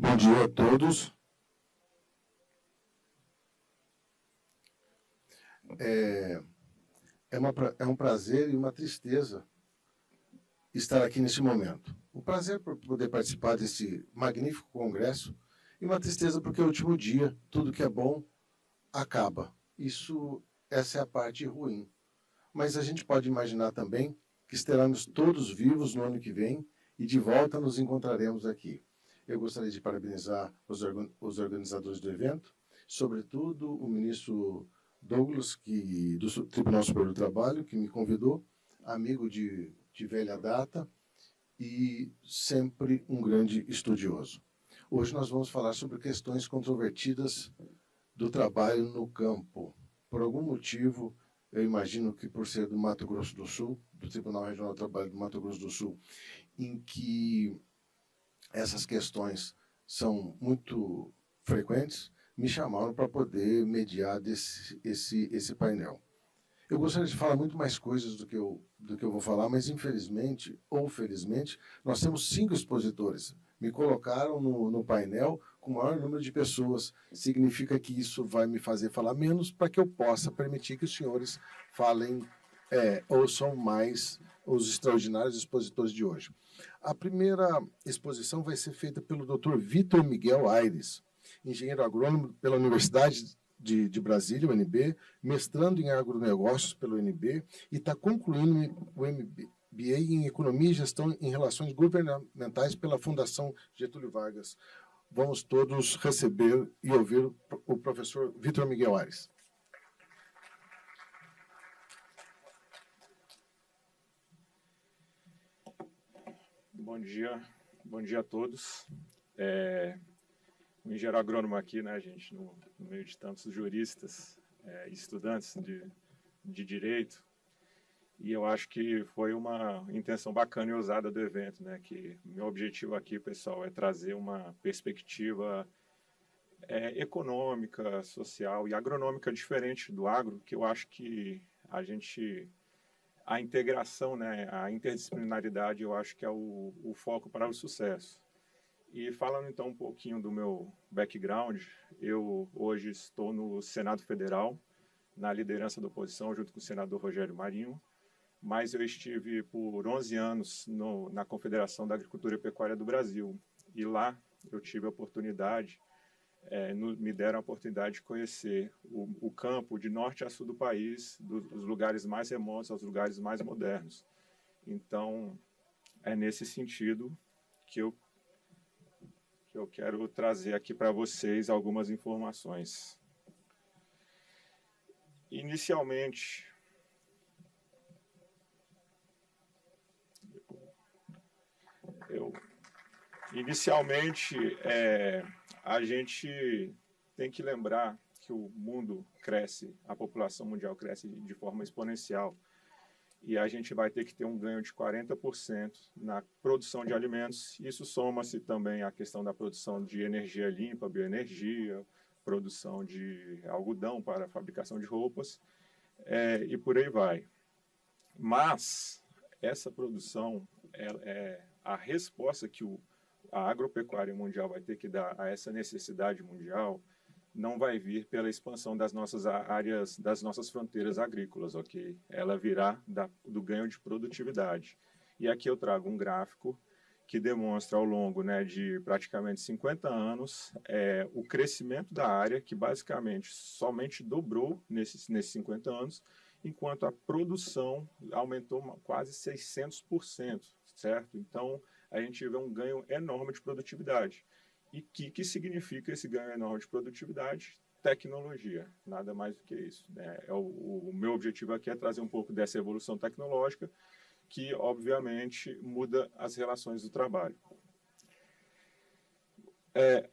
Bom dia a todos. É um prazer e uma tristeza estar aqui neste momento. O prazer por poder participar desse magnífico congresso e uma tristeza porque é o último dia, tudo que é bom acaba. Essa é a parte ruim. Mas a gente pode imaginar também que estaremos todos vivos no ano que vem e de volta nos encontraremos aqui. Eu gostaria de parabenizar os organizadores do evento, sobretudo o ministro Douglas, do Tribunal Superior do Trabalho, que me convidou, amigo de velha data e sempre um grande estudioso. Hoje nós vamos falar sobre questões controvertidas do trabalho no campo. Por algum motivo, eu imagino que por ser do Mato Grosso do Sul, do Tribunal Regional do Trabalho do Mato Grosso do Sul, em que essas questões são muito frequentes, me chamaram para poder mediar esse painel. Eu gostaria de falar muito mais coisas do que eu vou falar, mas infelizmente ou felizmente, nós temos 5 expositores. Me colocaram no painel com o maior número de pessoas. Significa que isso vai me fazer falar menos para que eu possa permitir que os senhores falem, ouçam mais os extraordinários expositores de hoje. A primeira exposição vai ser feita pelo Dr. Vitor Miguel Aires, engenheiro agrônomo pela Universidade de Brasília, UNB, mestrando em agronegócios pelo UNB e está concluindo o MBA em Economia e Gestão em Relações Governamentais pela Fundação Getúlio Vargas. Vamos todos receber e ouvir o professor Vitor Miguel Aires. Bom dia a todos. Um engenheiro agrônomo aqui, né, gente, no meio de tantos juristas, estudantes de direito, e eu acho que foi uma intenção bacana e ousada do evento, né, que meu objetivo aqui, pessoal, é trazer uma perspectiva econômica, social e agronômica diferente do agro, que eu acho que a integração, né, a interdisciplinaridade, eu acho que é o foco para o sucesso. E falando então um pouquinho do meu background, eu hoje estou no Senado Federal, na liderança da oposição, junto com o senador Rogério Marinho, mas eu estive por 11 anos na Confederação da Agricultura e Pecuária do Brasil, e lá eu tive a oportunidade, me deram a oportunidade de conhecer o campo de norte a sul do país, dos lugares mais remotos aos lugares mais modernos. Então, é nesse sentido que eu quero trazer aqui para vocês algumas informações. Inicialmente, a gente tem que lembrar que o mundo cresce, a população mundial cresce de forma exponencial, e a gente vai ter que ter um ganho de 40% na produção de alimentos. Isso soma-se também à questão da produção de energia limpa, bioenergia, produção de algodão para a fabricação de roupas, e por aí vai. Mas essa produção, a resposta que a agropecuária mundial vai ter que dar a essa necessidade mundial não vai vir pela expansão das nossas áreas, das nossas fronteiras agrícolas, ok? Ela virá do ganho de produtividade. E aqui eu trago um gráfico que demonstra ao longo, né, de praticamente 50 anos o crescimento da área, que basicamente somente dobrou nesses 50 anos, enquanto a produção aumentou quase 600%, certo? Então, a gente vê um ganho enorme de produtividade. E que significa esse ganho enorme de produtividade? Tecnologia, nada mais do que isso, né? O meu objetivo aqui é trazer um pouco dessa evolução tecnológica, que, obviamente, muda as relações do trabalho.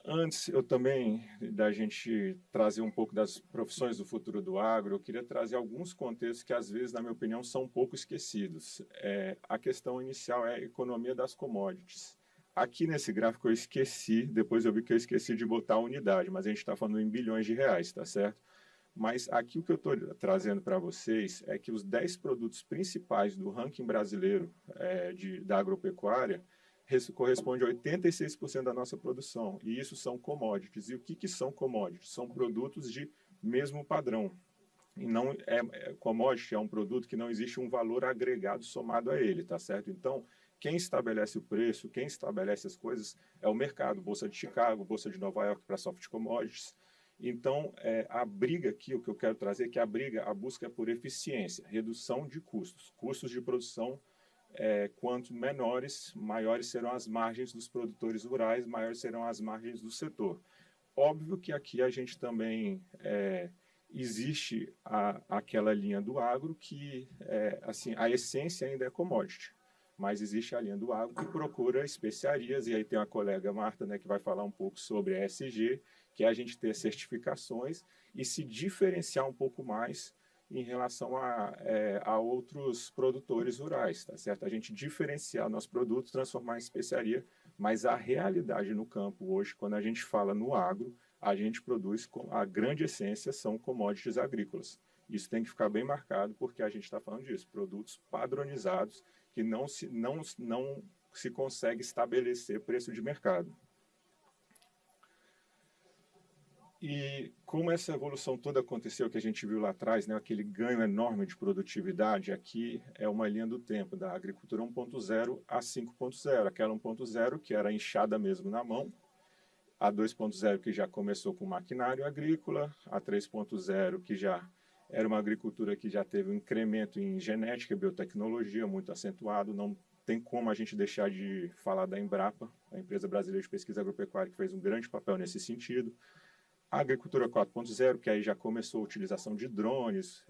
Antes, eu também, da gente trazer um pouco das profissões do futuro do agro, eu queria trazer alguns contextos que, às vezes, na minha opinião, são um pouco esquecidos. A questão inicial é a economia das commodities. Aqui nesse gráfico eu esqueci, depois eu vi que eu esqueci de botar a unidade, mas a gente está falando em bilhões de reais, tá certo? Mas aqui o que eu estou trazendo para vocês é que os 10 produtos principais do ranking brasileiro da agropecuária corresponde a 86% da nossa produção, e isso são commodities. E o que são commodities? São produtos de mesmo padrão. E não commodity é um produto que não existe um valor agregado somado a ele, tá certo? Então, quem estabelece o preço, quem estabelece as coisas é o mercado, Bolsa de Chicago, Bolsa de Nova York para soft commodities. Então, a briga aqui, o que eu quero trazer é que a busca é por eficiência, redução de custos. Custos de produção, quanto menores, maiores serão as margens dos produtores rurais, maiores serão as margens do setor. Óbvio que aqui a gente também existe aquela linha do agro que, assim, a essência ainda é commodity, mas existe a linha do agro que procura especiarias, e aí tem a colega Marta, né, que vai falar um pouco sobre a ESG, que é a gente ter certificações e se diferenciar um pouco mais em relação a outros produtores rurais, tá certo? A gente diferenciar nosso produto, transformar em especiaria, mas a realidade no campo hoje, quando a gente fala no agro, a gente produz, a grande essência são commodities agrícolas. Isso tem que ficar bem marcado, porque a gente está falando disso, produtos padronizados que não se consegue estabelecer preço de mercado. E como essa evolução toda aconteceu, que a gente viu lá atrás, né, aquele ganho enorme de produtividade, aqui é uma linha do tempo, da agricultura 1.0 a 5.0. Aquela 1.0 que era enxada mesmo na mão, a 2.0 que já começou com maquinário agrícola, a 3.0 que já era uma agricultura que já teve um incremento em genética e biotecnologia muito acentuado. Não tem como a gente deixar de falar da Embrapa, a empresa brasileira de pesquisa agropecuária, que fez um grande papel nesse sentido. A agricultura 4.0, que aí já começou a utilização de drones,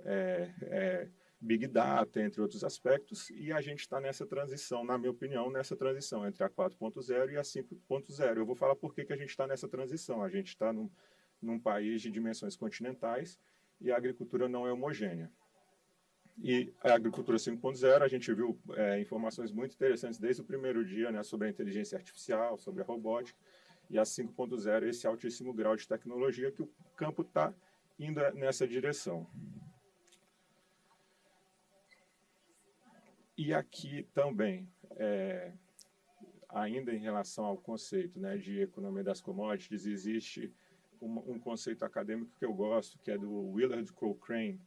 Big Data, entre outros aspectos, e a gente está nessa transição, na minha opinião, nessa transição entre a 4.0 e a 5.0. Eu vou falar por que a gente está nessa transição. A gente está num país de dimensões continentais e a agricultura não é homogênea. E a agricultura 5.0, a gente viu informações muito interessantes desde o primeiro dia, né, sobre a inteligência artificial, sobre a robótica, e a 5.0, esse altíssimo grau de tecnologia que o campo está indo nessa direção. E aqui também, ainda em relação ao conceito, né, de economia das commodities, existe um conceito acadêmico que eu gosto, que é do Willard Cochrane,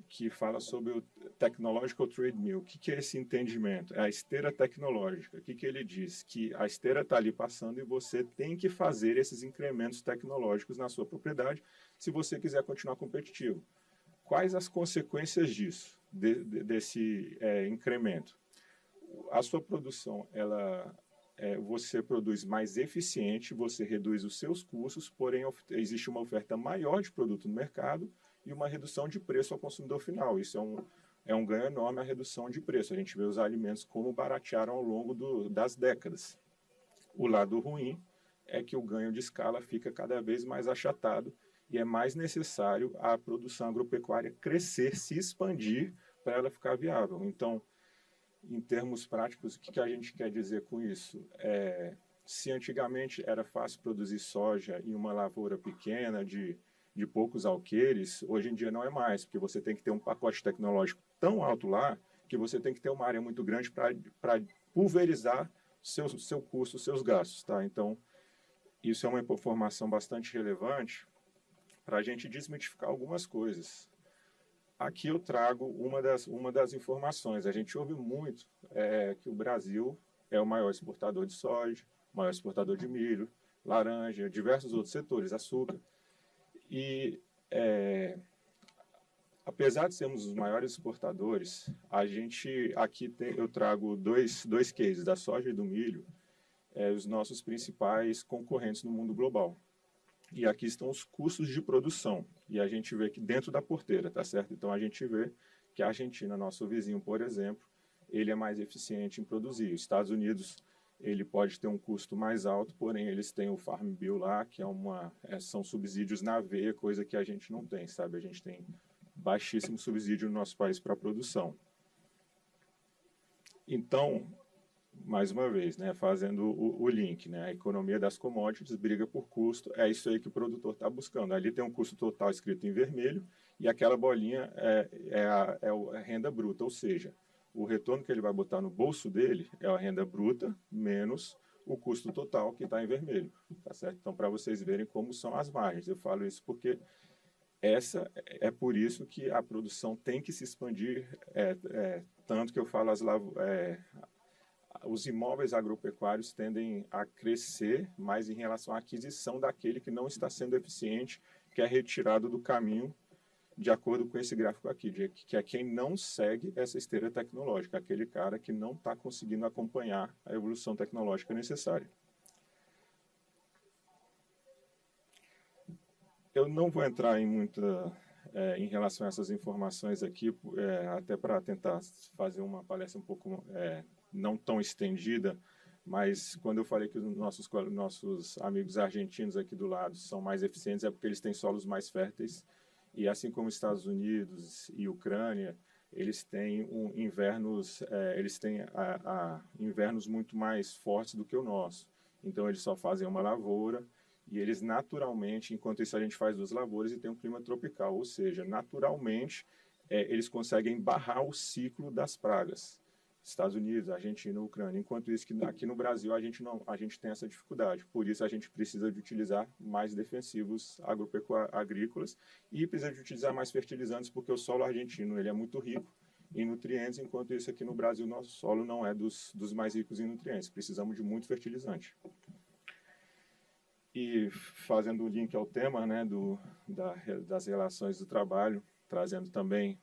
que fala sobre o Technological Treadmill. O que é esse entendimento? É a esteira tecnológica. O que ele diz? Que a esteira está ali passando e você tem que fazer esses incrementos tecnológicos na sua propriedade se você quiser continuar competitivo. Quais as consequências disso, desse incremento? A sua produção, você produz mais eficiente, você reduz os seus custos, porém existe uma oferta maior de produto no mercado e uma redução de preço ao consumidor final. Isso é um ganho enorme, a redução de preço. A gente vê os alimentos como baratearam ao longo das décadas. O lado ruim é que o ganho de escala fica cada vez mais achatado e é mais necessário a produção agropecuária crescer, se expandir para ela ficar viável. Então, em termos práticos, o que a gente quer dizer com isso? Se antigamente era fácil produzir soja em uma lavoura pequena de poucos alqueires, hoje em dia não é mais, porque você tem que ter um pacote tecnológico tão alto lá que você tem que ter uma área muito grande para pulverizar seu custo, seus gastos. Tá? Então, isso é uma informação bastante relevante para a gente desmitificar algumas coisas. Aqui eu trago uma das informações. A gente ouve muito que o Brasil é o maior exportador de soja, o maior exportador de milho, laranja, diversos outros setores, açúcar. E, apesar de sermos os maiores exportadores, eu trago dois cases, da soja e do milho, os nossos principais concorrentes no mundo global. E aqui estão os custos de produção. E a gente vê que dentro da porteira, tá certo? Então a gente vê que a Argentina, nosso vizinho, por exemplo, ele é mais eficiente em produzir. Os Estados Unidos, ele pode ter um custo mais alto, porém eles têm o Farm Bill lá, que são subsídios na veia, coisa que a gente não tem, sabe? A gente tem baixíssimo subsídio no nosso país para a produção. Então, mais uma vez, né, fazendo o link, né, a economia das commodities, briga por custo, é isso aí que o produtor está buscando. Ali tem um custo total escrito em vermelho e aquela bolinha é a renda bruta, ou seja, o retorno que ele vai botar no bolso dele é a renda bruta menos o custo total, que está em vermelho, tá certo? Então, para vocês verem como são as margens, eu falo isso porque é por isso que a produção tem que se expandir, tanto que eu falo os imóveis agropecuários tendem a crescer mais em relação à aquisição daquele que não está sendo eficiente, que é retirado do caminho, de acordo com esse gráfico aqui, que é quem não segue essa esteira tecnológica, aquele cara que não está conseguindo acompanhar a evolução tecnológica necessária. Eu não vou entrar em relação a essas informações aqui, até para tentar fazer uma palestra um pouco não tão estendida, mas quando eu falei que os nossos amigos argentinos aqui do lado são mais eficientes, é porque eles têm solos mais férteis, e assim como Estados Unidos e Ucrânia, eles têm invernos muito mais fortes do que o nosso. Então eles só fazem uma lavoura, e eles naturalmente, enquanto isso a gente faz 2 lavouras e tem um clima tropical, ou seja, naturalmente eles conseguem barrar o ciclo das pragas. Estados Unidos, Argentina, Ucrânia. Enquanto isso, que aqui no Brasil a gente tem essa dificuldade. Por isso a gente precisa de utilizar mais defensivos agrícolas e precisa de utilizar mais fertilizantes, porque o solo argentino ele é muito rico em nutrientes, enquanto isso aqui no Brasil nosso solo não é dos mais ricos em nutrientes. Precisamos de muito fertilizante. E fazendo o link ao tema, né, das relações do trabalho, trazendo também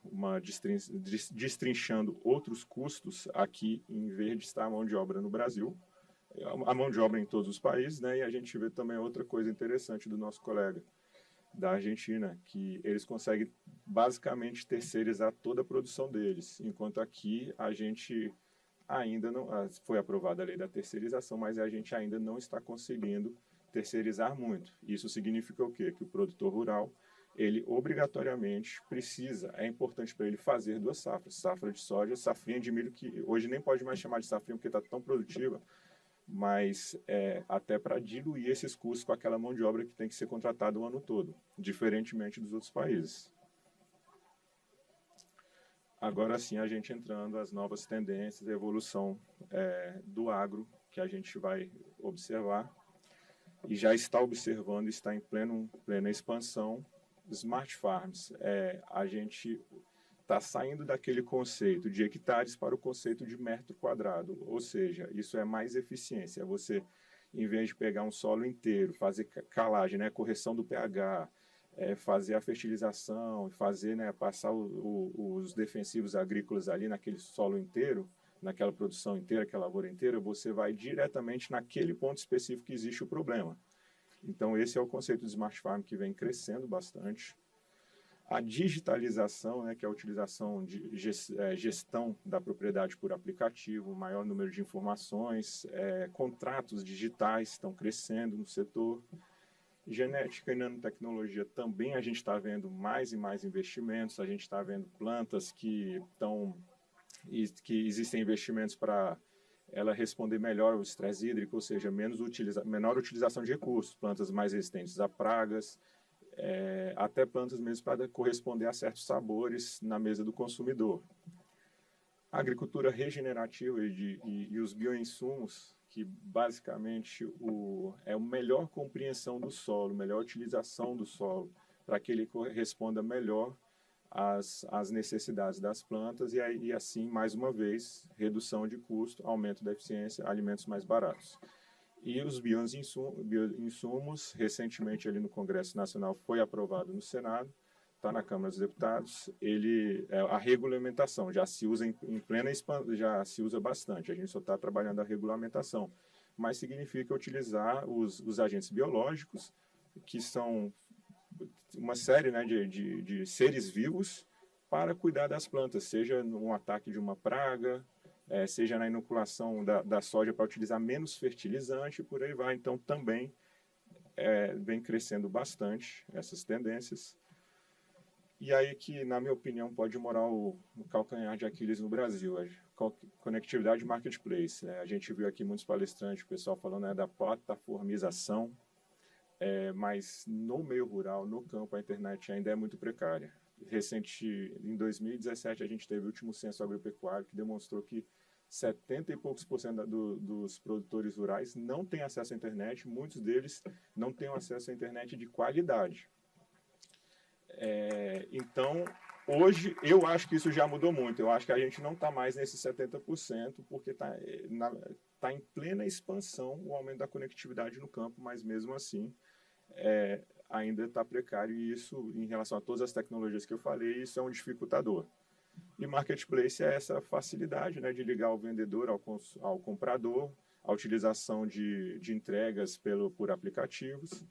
destrinchando outros custos aqui, em vez de estar a mão de obra no Brasil, a mão de obra em todos os países, né, e a gente vê também outra coisa interessante do nosso colega da Argentina, que eles conseguem basicamente terceirizar toda a produção deles, enquanto aqui a gente ainda não, foi aprovada a lei da terceirização, mas a gente ainda não está conseguindo terceirizar muito. Isso significa o quê? Que o produtor rural ele obrigatoriamente é importante para ele fazer 2 safras, safra de soja, safrinha de milho, que hoje nem pode mais chamar de safrinha porque está tão produtiva, mas até para diluir esses custos com aquela mão de obra que tem que ser contratada o ano todo, diferentemente dos outros países. Agora sim, a gente entrando as novas tendências, a evolução do agro, que a gente vai observar, e já está observando, está em plena expansão. Smart Farms, a gente está saindo daquele conceito de hectares para o conceito de metro quadrado, ou seja, isso é mais eficiência, é você, em vez de pegar um solo inteiro, fazer calagem, né, correção do pH, fazer a fertilização, fazer, né, passar os defensivos agrícolas ali naquele solo inteiro, naquela produção inteira, aquela lavoura inteira, você vai diretamente naquele ponto específico que existe o problema. Então, esse é o conceito de Smart Farm que vem crescendo bastante. A digitalização, né, que é a utilização de gestão da propriedade por aplicativo, maior número de informações, contratos digitais estão crescendo no setor. Genética e nanotecnologia também a gente está vendo mais e mais investimentos, a gente está vendo plantas que existem investimentos para ela responder melhor ao estresse hídrico, ou seja, menor utilização de recursos, plantas mais resistentes a pragas, até plantas mesmo para corresponder a certos sabores na mesa do consumidor. A agricultura regenerativa e os bioinsumos, que basicamente é a melhor compreensão do solo, melhor utilização do solo, para que ele responda melhor às necessidades das plantas e assim, mais uma vez, redução de custo, aumento da eficiência, alimentos mais baratos. E os bioinsumos, recentemente ali no Congresso Nacional foi aprovado no Senado, está na Câmara dos Deputados, a regulamentação já se usa em plena expansão, já se usa bastante, a gente só está trabalhando a regulamentação, mas significa utilizar os agentes biológicos, que são uma série, né, de seres vivos para cuidar das plantas, seja no ataque de uma praga, seja na inoculação da soja para utilizar menos fertilizante e por aí vai. Então também vem crescendo bastante essas tendências. E aí que, na minha opinião, pode morar o calcanhar de Aquiles no Brasil, a conectividade marketplace. A gente viu aqui muitos palestrantes, o pessoal falando da plataformização, mas no meio rural, no campo, a internet ainda é muito precária. em 2017, a gente teve o último censo agropecuário que demonstrou que 70 e poucos por cento dos produtores rurais não têm acesso à internet, muitos deles não têm acesso à internet de qualidade. Então, hoje, eu acho que isso já mudou muito. Eu acho que a gente não está mais nesses 70%, porque está em plena expansão o aumento da conectividade no campo, mas mesmo assim ainda está precário. E isso, em relação a todas as tecnologias que eu falei, isso é um dificultador. E marketplace é essa facilidade, né, de ligar o vendedor ao comprador, a utilização de entregas por aplicativos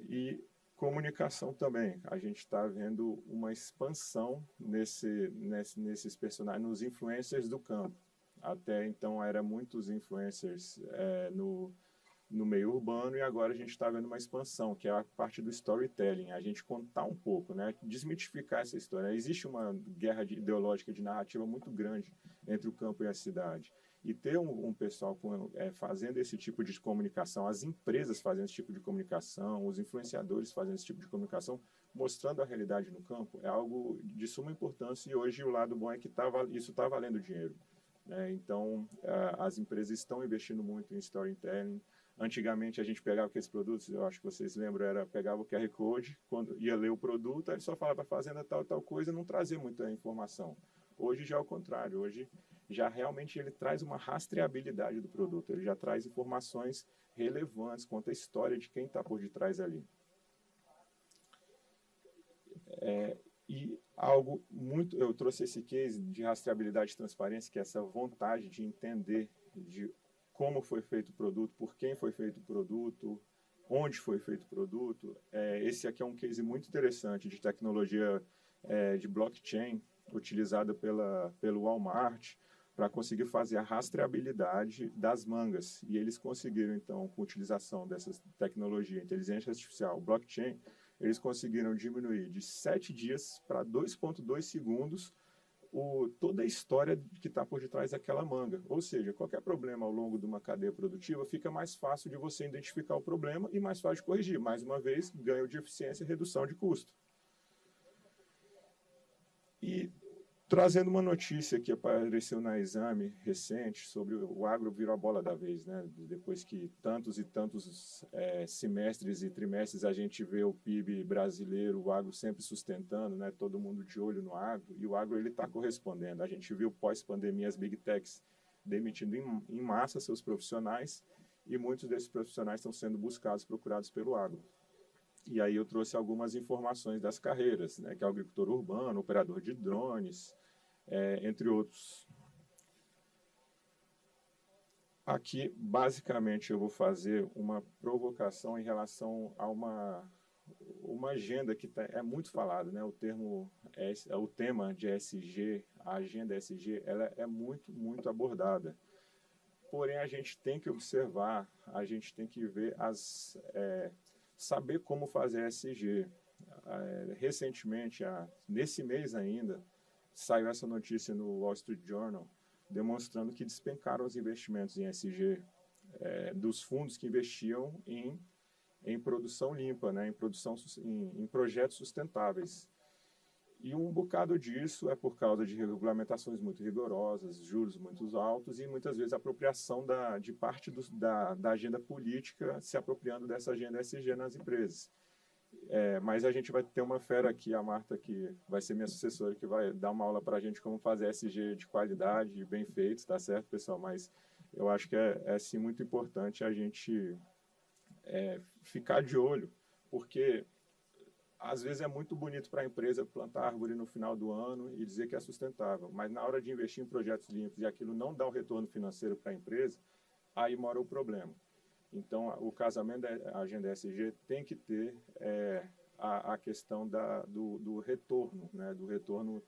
e comunicação também. A gente está vendo uma expansão nesses personagens, nos influencers do campo. Até então eram muitos influencers no meio urbano, e agora a gente está vendo uma expansão, que é a parte do storytelling, a gente contar um pouco, né, desmitificar essa história. Existe uma guerra ideológica de narrativa muito grande entre o campo e a cidade. E ter um pessoal fazendo esse tipo de comunicação, as empresas fazendo esse tipo de comunicação, os influenciadores fazendo esse tipo de comunicação, mostrando a realidade no campo, é algo de suma importância, e hoje o lado bom é que isso está valendo dinheiro. Então, as empresas estão investindo muito em storytelling. Antigamente a gente pegava aqueles produtos, eu acho que vocês lembram, pegava o QR Code, quando ia ler o produto, aí ele só falava fazenda tal coisa, não trazia muita informação. Hoje já é o contrário, hoje já realmente ele traz uma rastreabilidade do produto, ele já traz informações relevantes, conta a história de quem está por detrás ali. E algo muito, eu trouxe esse case de rastreabilidade e transparência, que é essa vontade de entender de como foi feito o produto, por quem foi feito o produto, onde foi feito o produto. Esse aqui é um case muito interessante de tecnologia de blockchain, utilizada pelo Walmart, para conseguir fazer a rastreabilidade das mangas. E eles conseguiram, então, com a utilização dessa tecnologia, inteligência artificial, blockchain, eles conseguiram diminuir de 7 dias para 2,2 segundos toda a história que está por detrás daquela manga. Ou seja, qualquer problema ao longo de uma cadeia produtiva fica mais fácil de você identificar o problema e mais fácil de corrigir. Mais uma vez, ganho de eficiência e redução de custo. E trazendo uma notícia que apareceu na Exame recente sobre o agro virou a bola da vez, né? Depois que tantos e tantos semestres e trimestres a gente vê o PIB brasileiro, o agro sempre sustentando, né? Todo mundo de olho no agro, e o agro ele está correspondendo. A gente viu pós-pandemia as big techs demitindo em massa seus profissionais, e muitos desses profissionais estão sendo procurados pelo agro. E aí eu trouxe algumas informações das carreiras, né, que é o agricultor urbano, operador de drones, entre outros. Aqui, basicamente, eu vou fazer uma provocação em relação a uma agenda que é muito falada, né? O tema de ESG, a agenda ESG, ela é muito, muito abordada. Porém, a gente tem que observar, a gente tem que ver saber como fazer ESG. Recentemente, nesse mês ainda, saiu essa notícia no Wall Street Journal, demonstrando que despencaram os investimentos em ESG dos fundos que investiam em produção limpa, né, em projetos sustentáveis. E um bocado disso é por causa de regulamentações muito rigorosas, juros muito altos e muitas vezes apropriação de parte da agenda política, se apropriando dessa agenda ESG nas empresas. Mas a gente vai ter uma fera aqui, a Marta, que vai ser minha sucessora, que vai dar uma aula para a gente como fazer ESG de qualidade e bem feito, tá certo, pessoal? Mas eu acho que é sim, muito importante a gente ficar de olho, porque às vezes é muito bonito para a empresa plantar árvore no final do ano e dizer que é sustentável, mas na hora de investir em projetos limpos e aquilo não dá o retorno financeiro para a empresa, aí mora o problema. Então, o casamento da agenda ESG tem que ter a questão do retorno, né? Do retorno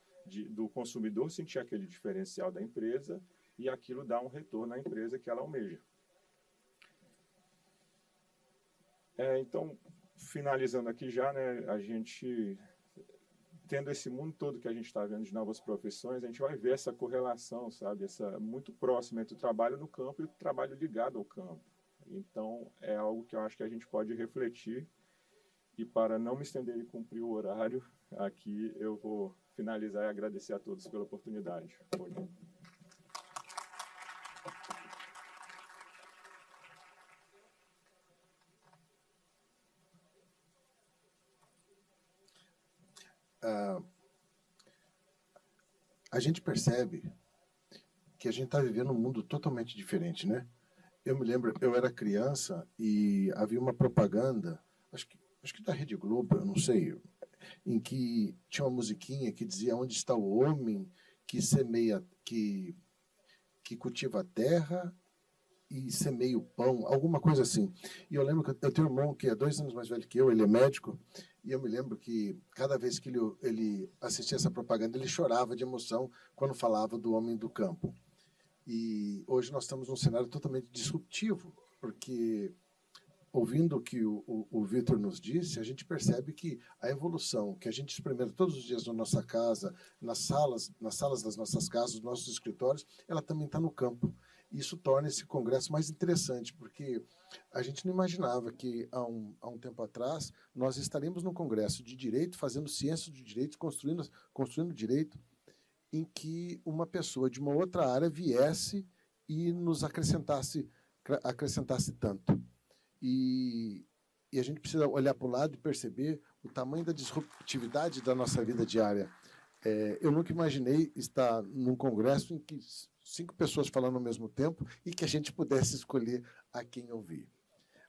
do consumidor sentir aquele diferencial da empresa e aquilo dá um retorno à empresa que ela almeja. Então, finalizando aqui já, né, a gente, tendo esse mundo todo que a gente está vendo de novas profissões, a gente vai ver essa correlação, sabe, muito próxima entre o trabalho no campo e o trabalho ligado ao campo. Então, é algo que eu acho que a gente pode refletir E para não me estender e cumprir o horário, aqui eu vou finalizar e agradecer a todos pela oportunidade. A gente percebe que a gente está vivendo um mundo totalmente diferente, né? Eu me lembro, eu era criança e havia uma propaganda, acho que da Rede Globo, eu não sei, em que tinha uma musiquinha que dizia onde está o homem que semeia, que cultiva a terra e semeia o pão, alguma coisa assim. E eu lembro que eu tenho um irmão que é 2 anos mais velho que eu, ele é médico, e eu me lembro que cada vez que ele assistia essa propaganda, ele chorava de emoção quando falava do homem do campo. E hoje nós estamos num cenário totalmente disruptivo, porque ouvindo o que o Vitor nos disse, a gente percebe que a evolução que a gente experimenta todos os dias na nossa casa, nas salas das nossas casas, nos nossos escritórios, ela também está no campo. Isso torna esse congresso mais interessante, porque a gente não imaginava que, há um tempo atrás, nós estaríamos num congresso de direito, fazendo ciência de direito, construindo direito, em que uma pessoa de uma outra área viesse e nos acrescentasse tanto. E a gente precisa olhar para o lado e perceber o tamanho da disruptividade da nossa vida diária. Eu nunca imaginei estar num congresso em que 5 pessoas falando ao mesmo tempo e que a gente pudesse escolher a quem ouvir.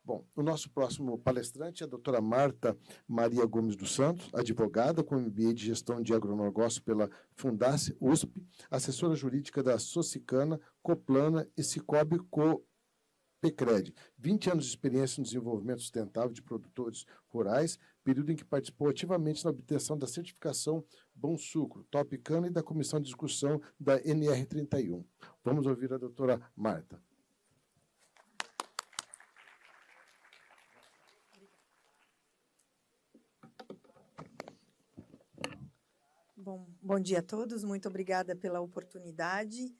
Bom, o nosso próximo palestrante é a doutora Marta Maria Gomes dos Santos, advogada com MBA de Gestão de Agronegócio pela Fundace USP, assessora jurídica da Socicana, Coplana e Cicobi Pecred, 20 anos de experiência no desenvolvimento sustentável de produtores rurais, período em que participou ativamente na obtenção da certificação Bom Sucro, Top Cana e da comissão de discussão da NR31. Vamos ouvir a doutora Marta. Bom dia a todos, muito obrigada pela oportunidade.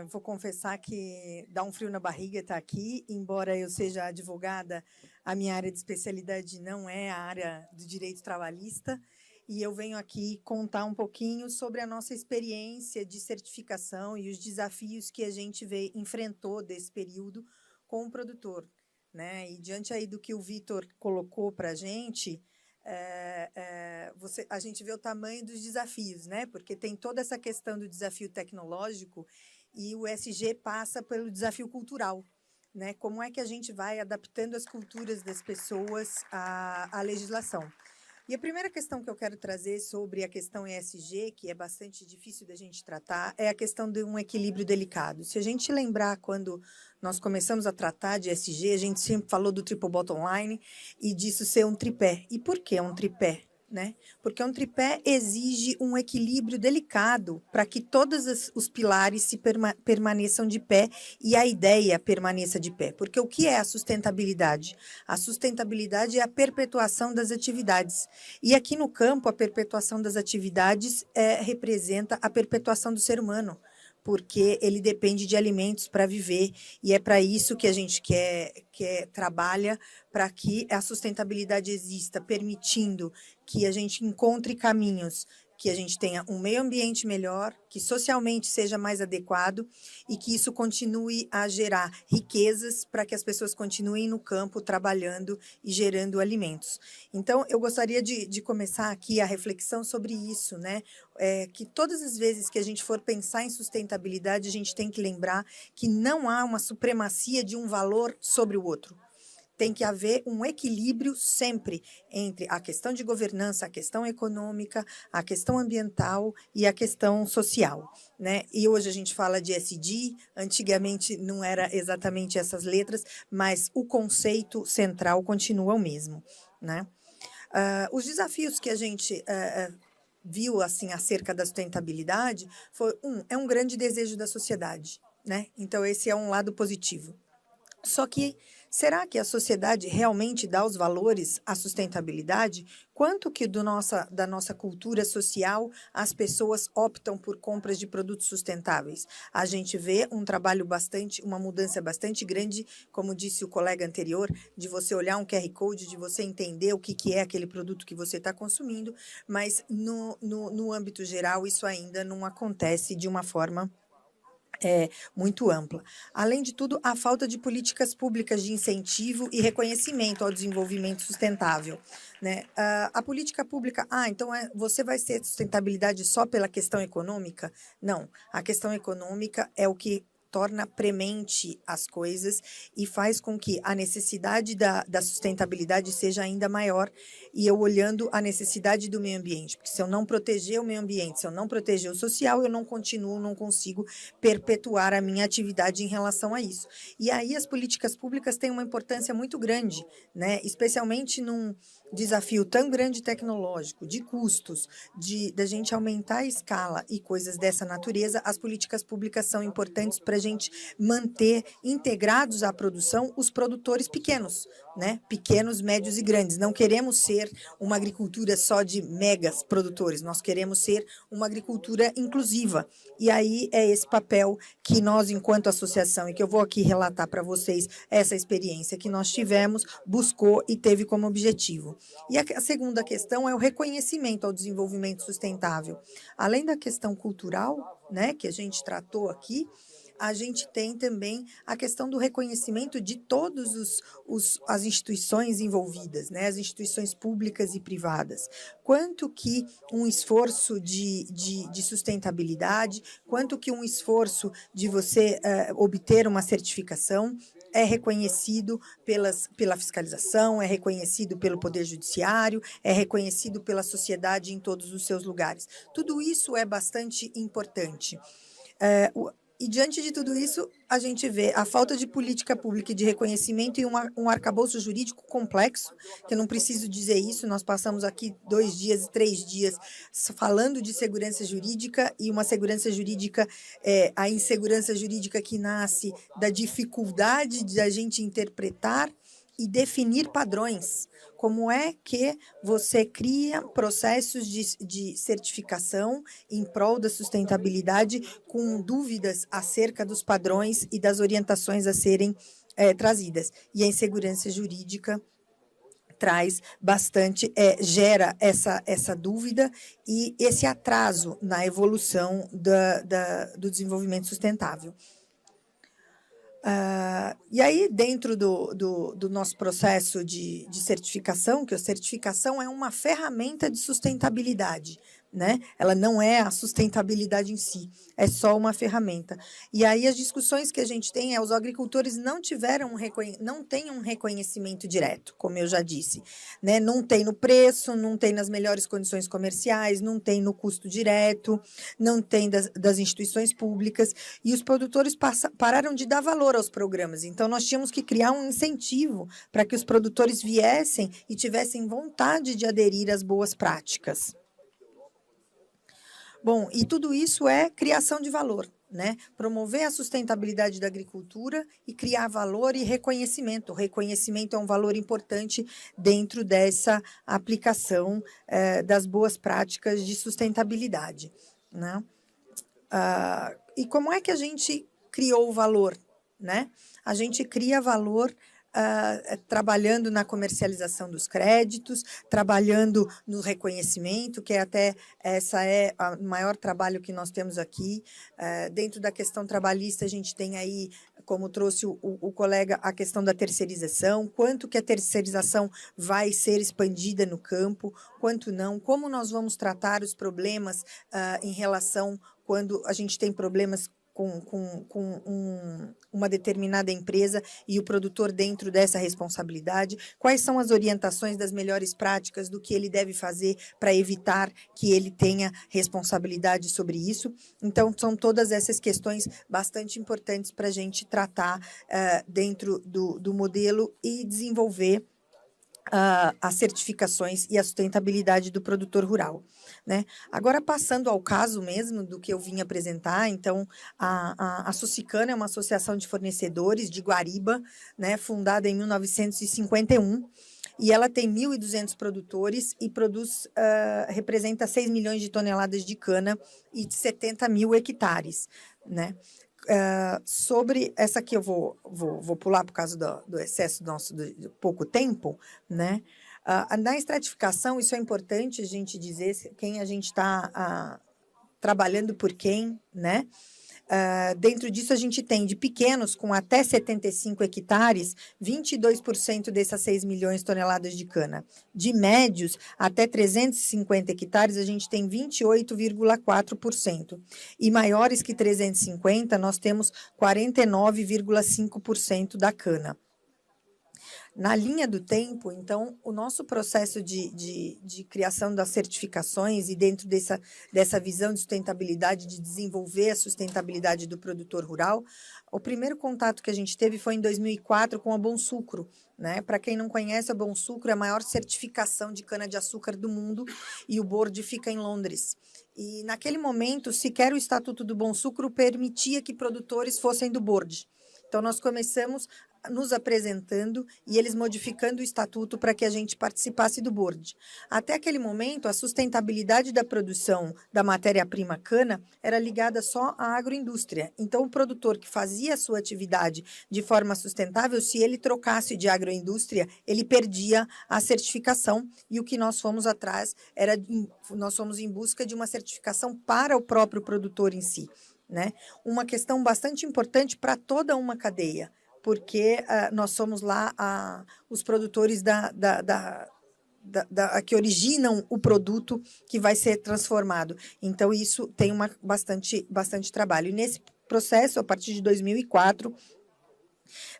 Vou confessar que dá um frio na barriga estar aqui, embora eu seja advogada, a minha área de especialidade não é a área do direito trabalhista, e eu venho aqui contar um pouquinho sobre a nossa experiência de certificação e os desafios que a gente enfrentou desse período com o produtor, né? E diante aí do que o Vitor colocou para a gente, a gente vê o tamanho dos desafios, né? Porque tem toda essa questão do desafio tecnológico e o ESG passa pelo desafio cultural, né? Como é que a gente vai adaptando as culturas das pessoas à legislação? E a primeira questão que eu quero trazer sobre a questão ESG, que é bastante difícil da gente tratar, é a questão de um equilíbrio delicado. Se a gente lembrar quando nós começamos a tratar de ESG, a gente sempre falou do triple bottom line e disso ser um tripé. E por que um tripé? Né? Porque um tripé exige um equilíbrio delicado para que todos os pilares permaneçam de pé e a ideia permaneça de pé. Porque o que é a sustentabilidade? A sustentabilidade é a perpetuação das atividades. E aqui no campo, a perpetuação das atividades representa a perpetuação do ser humano, porque ele depende de alimentos para viver, e é para isso que a gente trabalha, para que a sustentabilidade exista, permitindo que a gente encontre caminhos, que a gente tenha um meio ambiente melhor, que socialmente seja mais adequado e que isso continue a gerar riquezas para que as pessoas continuem no campo trabalhando e gerando alimentos. Então, eu gostaria de começar aqui a reflexão sobre isso, né? Que todas as vezes que a gente for pensar em sustentabilidade, a gente tem que lembrar que não há uma supremacia de um valor sobre o outro. Tem que haver um equilíbrio sempre entre a questão de governança, a questão econômica, a questão ambiental e a questão social, né? E hoje a gente fala de ESG, antigamente não era exatamente essas letras, mas o conceito central continua o mesmo, né? Os desafios que a gente viu assim acerca da sustentabilidade é um grande desejo da sociedade, né? Então esse é um lado positivo. Só que, será que a sociedade realmente dá os valores à sustentabilidade? Quanto que da nossa cultura social as pessoas optam por compras de produtos sustentáveis? A gente vê uma mudança bastante grande, como disse o colega anterior, de você olhar um QR Code, de você entender o que é aquele produto que você está consumindo, mas no âmbito geral isso ainda não acontece de uma forma muito ampla. Além de tudo, a falta de políticas públicas de incentivo e reconhecimento ao desenvolvimento sustentável, né? A política pública, então você vai ter sustentabilidade só pela questão econômica? Não, a questão econômica é o que torna premente as coisas e faz com que a necessidade da sustentabilidade seja ainda maior, e eu olhando a necessidade do meio ambiente, porque se eu não proteger o meio ambiente, se eu não proteger o social, eu não consigo perpetuar a minha atividade em relação a isso. E aí as políticas públicas têm uma importância muito grande, né? Especialmente num desafio tão grande tecnológico, de custos, da gente aumentar a escala e coisas dessa natureza. As políticas públicas são importantes para a gente manter integrados à produção os produtores pequenos, né? Pequenos, médios e grandes. Não queremos ser uma agricultura só de megas produtores, nós queremos ser uma agricultura inclusiva. E aí é esse papel que nós, enquanto associação, e que eu vou aqui relatar para vocês essa experiência que nós tivemos, buscou e teve como objetivo. E a segunda questão é o reconhecimento ao desenvolvimento sustentável. Além da questão cultural, né, que a gente tratou aqui, a gente tem também a questão do reconhecimento de todas as instituições envolvidas, né, as instituições públicas e privadas. Quanto que um esforço de sustentabilidade, quanto que um esforço de você obter uma certificação é reconhecido pela fiscalização, é reconhecido pelo Poder Judiciário, é reconhecido pela sociedade em todos os seus lugares. Tudo isso é bastante importante. E, diante de tudo isso, a gente vê a falta de política pública e de reconhecimento e um arcabouço jurídico complexo, que eu não preciso dizer isso, nós passamos aqui 2 dias e 3 dias falando de segurança jurídica, e uma segurança jurídica, a insegurança jurídica que nasce da dificuldade de a gente interpretar e definir padrões. Como é que você cria processos de certificação em prol da sustentabilidade com dúvidas acerca dos padrões e das orientações a serem trazidas? E a insegurança jurídica traz bastante, gera essa dúvida e esse atraso na evolução do desenvolvimento sustentável. E aí, dentro do nosso processo de certificação, que a certificação é uma ferramenta de sustentabilidade, né? Ela não é a sustentabilidade em si, é só uma ferramenta. E aí as discussões que a gente tem os agricultores não têm um reconhecimento direto, como eu já disse, né? Não tem no preço, não tem nas melhores condições comerciais, não tem no custo direto, não tem das instituições públicas, e os produtores pararam de dar valor aos programas. Então, nós tínhamos que criar um incentivo para que os produtores viessem e tivessem vontade de aderir às boas práticas. Bom, e tudo isso é criação de valor, né? Promover a sustentabilidade da agricultura e criar valor e reconhecimento. O reconhecimento é um valor importante dentro dessa aplicação das boas práticas de sustentabilidade, né? E como é que a gente criou o valor, né? A gente cria valor trabalhando na comercialização dos créditos, trabalhando no reconhecimento, que essa é o maior trabalho que nós temos aqui. Dentro da questão trabalhista, a gente tem aí, como trouxe o colega, a questão da terceirização, quanto que a terceirização vai ser expandida no campo, quanto não, como nós vamos tratar os problemas em relação quando a gente tem problemas com uma determinada empresa e o produtor dentro dessa responsabilidade, quais são as orientações das melhores práticas do que ele deve fazer para evitar que ele tenha responsabilidade sobre isso. Então, são todas essas questões bastante importantes para a gente tratar dentro do modelo e desenvolver as certificações e a sustentabilidade do produtor rural, né? Agora, passando ao caso mesmo do que eu vim apresentar, então, a Susicana é uma associação de fornecedores de Guariba, né, fundada em 1951, e ela tem 1.200 produtores e representa 6 milhões de toneladas de cana e 70 mil hectares, né? Sobre essa aqui eu vou pular por causa do excesso de pouco tempo, né? Na estratificação, isso é importante a gente dizer quem a gente está trabalhando por quem, né? Dentro disso, a gente tem de pequenos, com até 75 hectares, 22% dessas 6 milhões de toneladas de cana. De médios, até 350 hectares, a gente tem 28,4%. E maiores que 350, nós temos 49,5% da cana. Na linha do tempo, então, o nosso processo de criação das certificações e dentro dessa visão de sustentabilidade, de desenvolver a sustentabilidade do produtor rural, o primeiro contato que a gente teve foi em 2004 com a Bonsucro, né? Para quem não conhece, a Bonsucro é a maior certificação de cana-de-açúcar do mundo e o board fica em Londres. E naquele momento, sequer o Estatuto do Bonsucro permitia que produtores fossem do board. Então, nós começamos nos apresentando e eles modificando o estatuto para que a gente participasse do board. Até aquele momento, a sustentabilidade da produção da matéria-prima cana era ligada só à agroindústria. Então, o produtor que fazia a sua atividade de forma sustentável, se ele trocasse de agroindústria, ele perdia a certificação, e o que nós fomos atrás nós fomos em busca de uma certificação para o próprio produtor em si, né? Uma questão bastante importante para toda uma cadeia, porque nós somos lá os produtores que originam o produto que vai ser transformado. Então, isso tem bastante trabalho. E nesse processo, a partir de 2004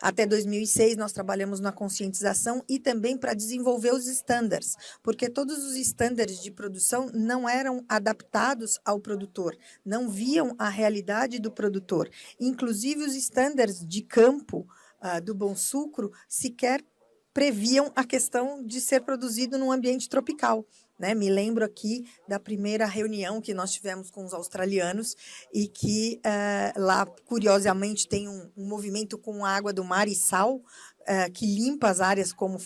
até 2006, nós trabalhamos na conscientização e também para desenvolver os estándares, porque todos os estándares de produção não eram adaptados ao produtor, não viam a realidade do produtor. Inclusive, os estándares de campo do Bonsucro sequer previam a questão de ser produzido num ambiente tropical, né? Me lembro aqui da primeira reunião que nós tivemos com os australianos e que lá, curiosamente, tem um movimento com água do mar e sal, que limpa as áreas, como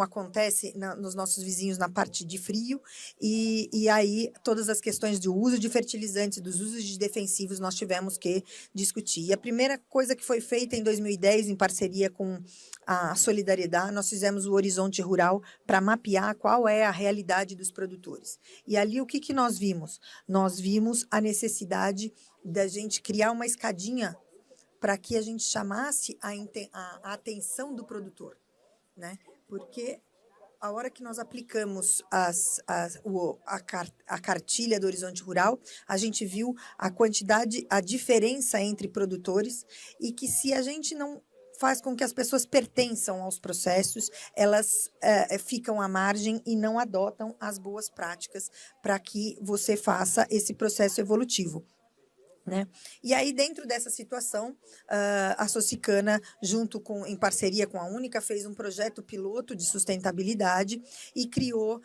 acontece nos nossos vizinhos na parte de frio, e aí todas as questões do uso de fertilizantes, dos usos de defensivos, nós tivemos que discutir. E a primeira coisa que foi feita em 2010, em parceria com a Solidariedade, nós fizemos o Horizonte Rural para mapear qual é a realidade dos produtores. E ali o que nós vimos? Nós vimos a necessidade da gente criar uma escadinha para que a gente chamasse a atenção do produtor, né? Porque a hora que nós aplicamos a cartilha do Horizonte Rural, a gente viu a diferença entre produtores, e que se a gente não faz com que as pessoas pertençam aos processos, elas ficam à margem e não adotam as boas práticas para que você faça esse processo evolutivo, né? E aí, dentro dessa situação, a Susicana, em parceria com a Única, fez um projeto piloto de sustentabilidade e criou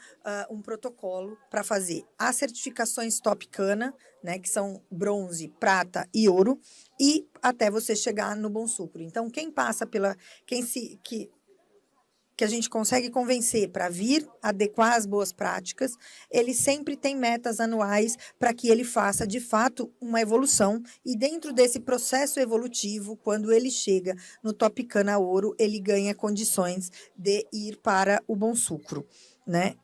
um protocolo para fazer as certificações Top Cana, né, que são bronze, prata e ouro, e até você chegar no Bonsucro. Então, quem passa que a gente consegue convencer para vir adequar as boas práticas, ele sempre tem metas anuais para que ele faça, de fato, uma evolução, e dentro desse processo evolutivo, quando ele chega no Top Cana Ouro, ele ganha condições de ir para o Bonsucro, né?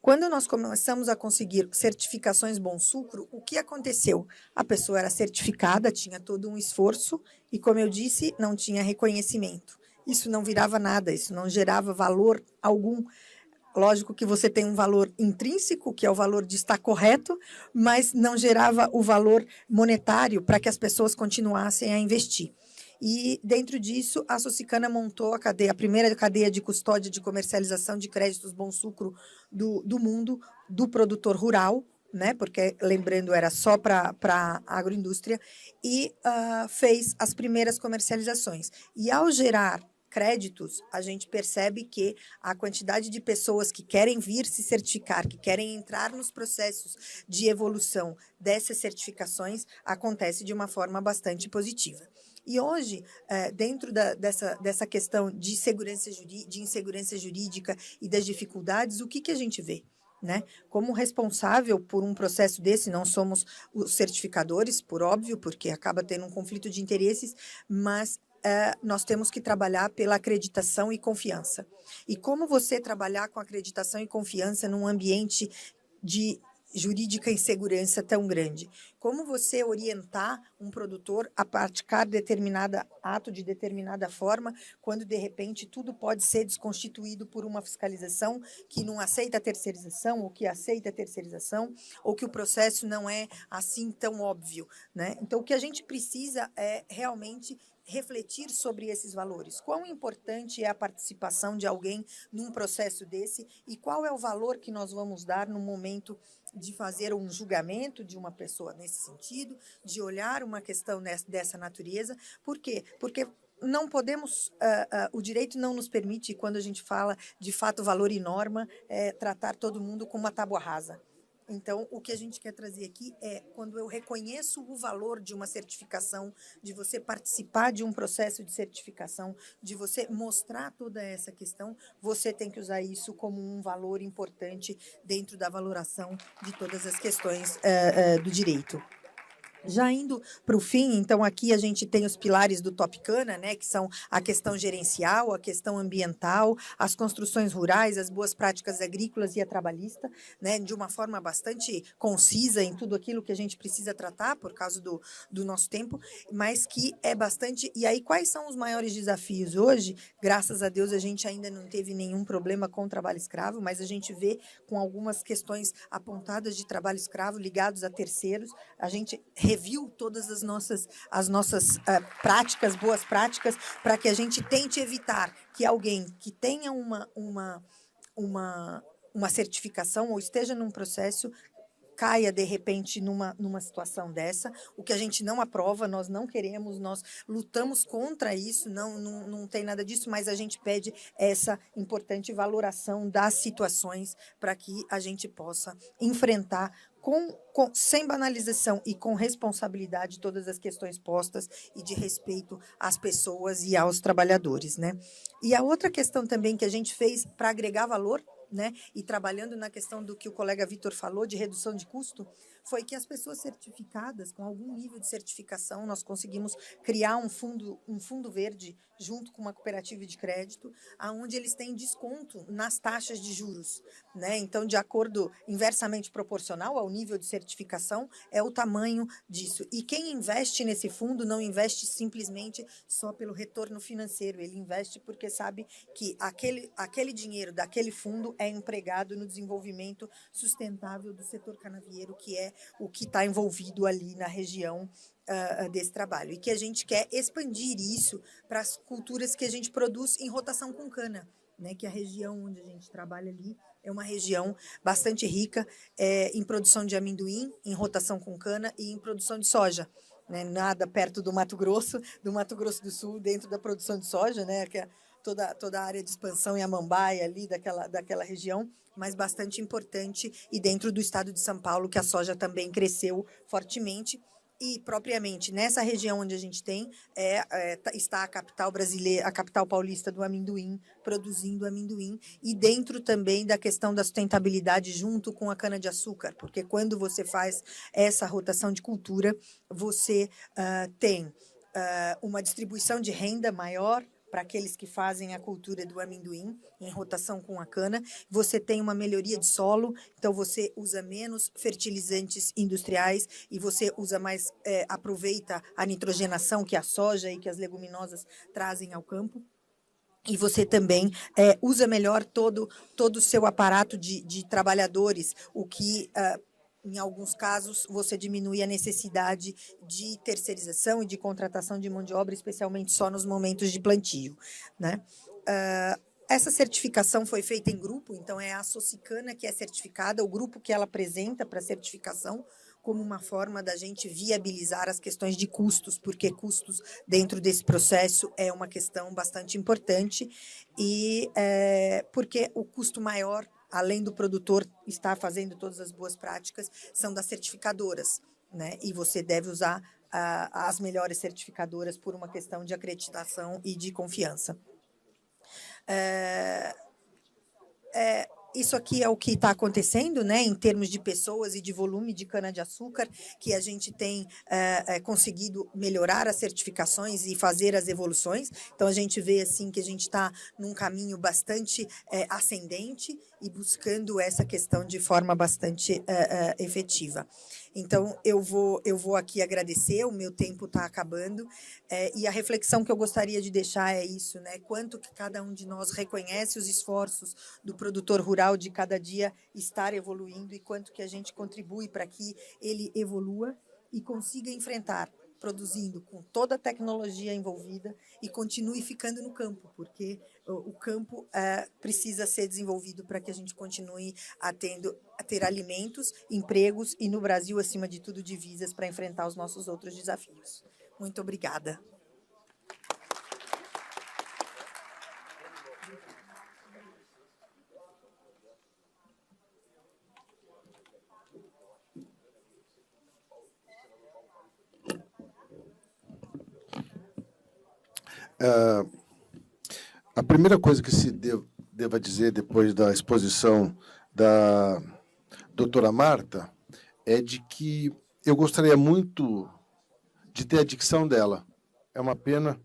Quando nós começamos a conseguir certificações Bonsucro, o que aconteceu? A pessoa era certificada, tinha todo um esforço e, como eu disse, não tinha reconhecimento. Isso não virava nada, isso não gerava valor algum. Lógico que você tem um valor intrínseco, que é o valor de estar correto, mas não gerava o valor monetário para que as pessoas continuassem a investir. E, dentro disso, a Susicana montou a primeira cadeia de custódia de comercialização de créditos Bonsucro do mundo, do produtor rural, né? Porque, lembrando, era só para a agroindústria, e fez as primeiras comercializações. E, ao gerar créditos, a gente percebe que a quantidade de pessoas que querem vir se certificar, que querem entrar nos processos de evolução dessas certificações, acontece de uma forma bastante positiva. E hoje, dentro dessa questão de insegurança jurídica e das dificuldades, o que a gente vê? Né? Como responsável por um processo desse, não somos os certificadores, por óbvio, porque acaba tendo um conflito de interesses, mas nós temos que trabalhar pela acreditação e confiança. E como você trabalhar com acreditação e confiança num ambiente de jurídica insegurança tão grande? Como você orientar um produtor a praticar ato de determinada forma, quando de repente tudo pode ser desconstituído por uma fiscalização que não aceita a terceirização, ou que aceita a terceirização, ou que o processo não é assim tão óbvio, né? Então, o que a gente precisa é realmente refletir sobre esses valores. Quão importante é a participação de alguém num processo desse e qual é o valor que nós vamos dar no momento de fazer um julgamento de uma pessoa nesse sentido, de olhar uma questão dessa natureza. Por quê? Porque não podemos, o direito não nos permite, quando a gente fala de fato, valor e norma, tratar todo mundo com uma tábua rasa. Então, o que a gente quer trazer aqui é, quando eu reconheço o valor de uma certificação, de você participar de um processo de certificação, de você mostrar toda essa questão, você tem que usar isso como um valor importante dentro da valoração de todas as questões do direito. Já indo para o fim, então aqui a gente tem os pilares do Topcana, né, que são a questão gerencial, a questão ambiental, as construções rurais, as boas práticas agrícolas e a trabalhista, né, de uma forma bastante concisa em tudo aquilo que a gente precisa tratar por causa do nosso tempo, mas que é bastante... E aí, quais são os maiores desafios hoje? Graças a Deus, a gente ainda não teve nenhum problema com o trabalho escravo, mas a gente vê com algumas questões apontadas de trabalho escravo ligados a terceiros. A gente reviu todas as nossas práticas, boas práticas, para que a gente tente evitar que alguém que tenha uma certificação ou esteja num processo caia, de repente, numa situação dessa, o que a gente não aprova, nós não queremos, nós lutamos contra isso, não tem nada disso, mas a gente pede essa importante valoração das situações para que a gente possa enfrentar sem banalização e com responsabilidade todas as questões postas e de respeito às pessoas e aos trabalhadores, né? E a outra questão também que a gente fez para agregar valor, né, e trabalhando na questão do que o colega Vitor falou, de redução de custo, foi que as pessoas certificadas, com algum nível de certificação, nós conseguimos criar um fundo verde junto com uma cooperativa de crédito, onde eles têm desconto nas taxas de juros, né? Então, de acordo inversamente proporcional ao nível de certificação, é o tamanho disso. E quem investe nesse fundo não investe simplesmente só pelo retorno financeiro, ele investe porque sabe que aquele dinheiro daquele fundo é empregado no desenvolvimento sustentável do setor canavieiro, que é o que está envolvido ali na região desse trabalho. E que a gente quer expandir isso para as culturas que a gente produz em rotação com cana, né? Que a região onde a gente trabalha ali é uma região bastante rica em produção de amendoim, em rotação com cana e em produção de soja. Né? Nada perto do Mato Grosso do Sul, dentro da produção de soja, né? Que é toda a área de expansão e a Mambaia ali daquela região, mas bastante importante, e dentro do estado de São Paulo, que a soja também cresceu fortemente. E, propriamente, nessa região onde a gente tem, está a capital brasileira, a capital paulista do amendoim, produzindo amendoim, e dentro também da questão da sustentabilidade junto com a cana-de-açúcar, porque quando você faz essa rotação de cultura, você tem uma distribuição de renda maior para aqueles que fazem a cultura do amendoim em rotação com a cana, você tem uma melhoria de solo, então você usa menos fertilizantes industriais e você usa mais, aproveita a nitrogenação que a soja e que as leguminosas trazem ao campo. E você também usa melhor todo o seu aparato de trabalhadores, o que... em alguns casos, você diminui a necessidade de terceirização e de contratação de mão de obra, especialmente só nos momentos de plantio, né? Essa certificação foi feita em grupo, então é a Socicana que é certificada, o grupo que ela apresenta para certificação, como uma forma da gente viabilizar as questões de custos, porque custos dentro desse processo é uma questão bastante importante, e porque o custo maior, além do produtor estar fazendo todas as boas práticas, são das certificadoras, né? E você deve usar as melhores certificadoras por uma questão de acreditação e de confiança. Isso aqui é o que está acontecendo, né, em termos de pessoas e de volume de cana-de-açúcar, que a gente tem conseguido melhorar as certificações e fazer as evoluções. Então, a gente vê assim que a gente está num caminho bastante ascendente e buscando essa questão de forma bastante efetiva. Então, eu vou aqui agradecer, o meu tempo está acabando, e a reflexão que eu gostaria de deixar é isso, né? Quanto que cada um de nós reconhece os esforços do produtor rural de cada dia estar evoluindo e quanto que a gente contribui para que ele evolua e consiga enfrentar, produzindo com toda a tecnologia envolvida e continue ficando no campo, porque o campo precisa ser desenvolvido para que a gente continue a ter alimentos, empregos e, no Brasil, acima de tudo, divisas para enfrentar os nossos outros desafios. Muito obrigada. A primeira coisa que se deva dizer depois da exposição da doutora Marta é de que eu gostaria muito de ter a dicção dela. É uma pena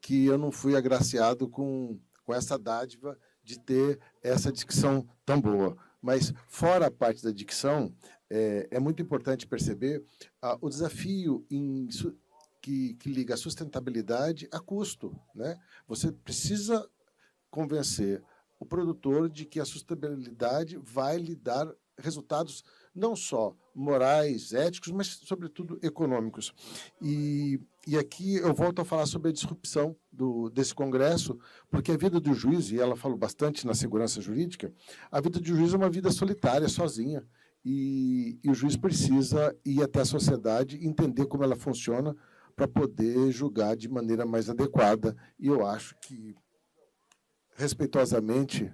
que eu não fui agraciado com essa dádiva de ter essa dicção tão boa. Mas, fora a parte da dicção, é muito importante perceber o desafio que liga a sustentabilidade a custo, né? Você precisa convencer o produtor de que a sustentabilidade vai lhe dar resultados não só morais, éticos, mas, sobretudo, econômicos. E aqui eu volto a falar sobre a disrupção desse congresso, porque a vida do juiz, e ela falou bastante na segurança jurídica, a vida do juiz é uma vida solitária, sozinha, e o juiz precisa ir até a sociedade, entender como ela funciona, para poder julgar de maneira mais adequada. E eu acho que, respeitosamente,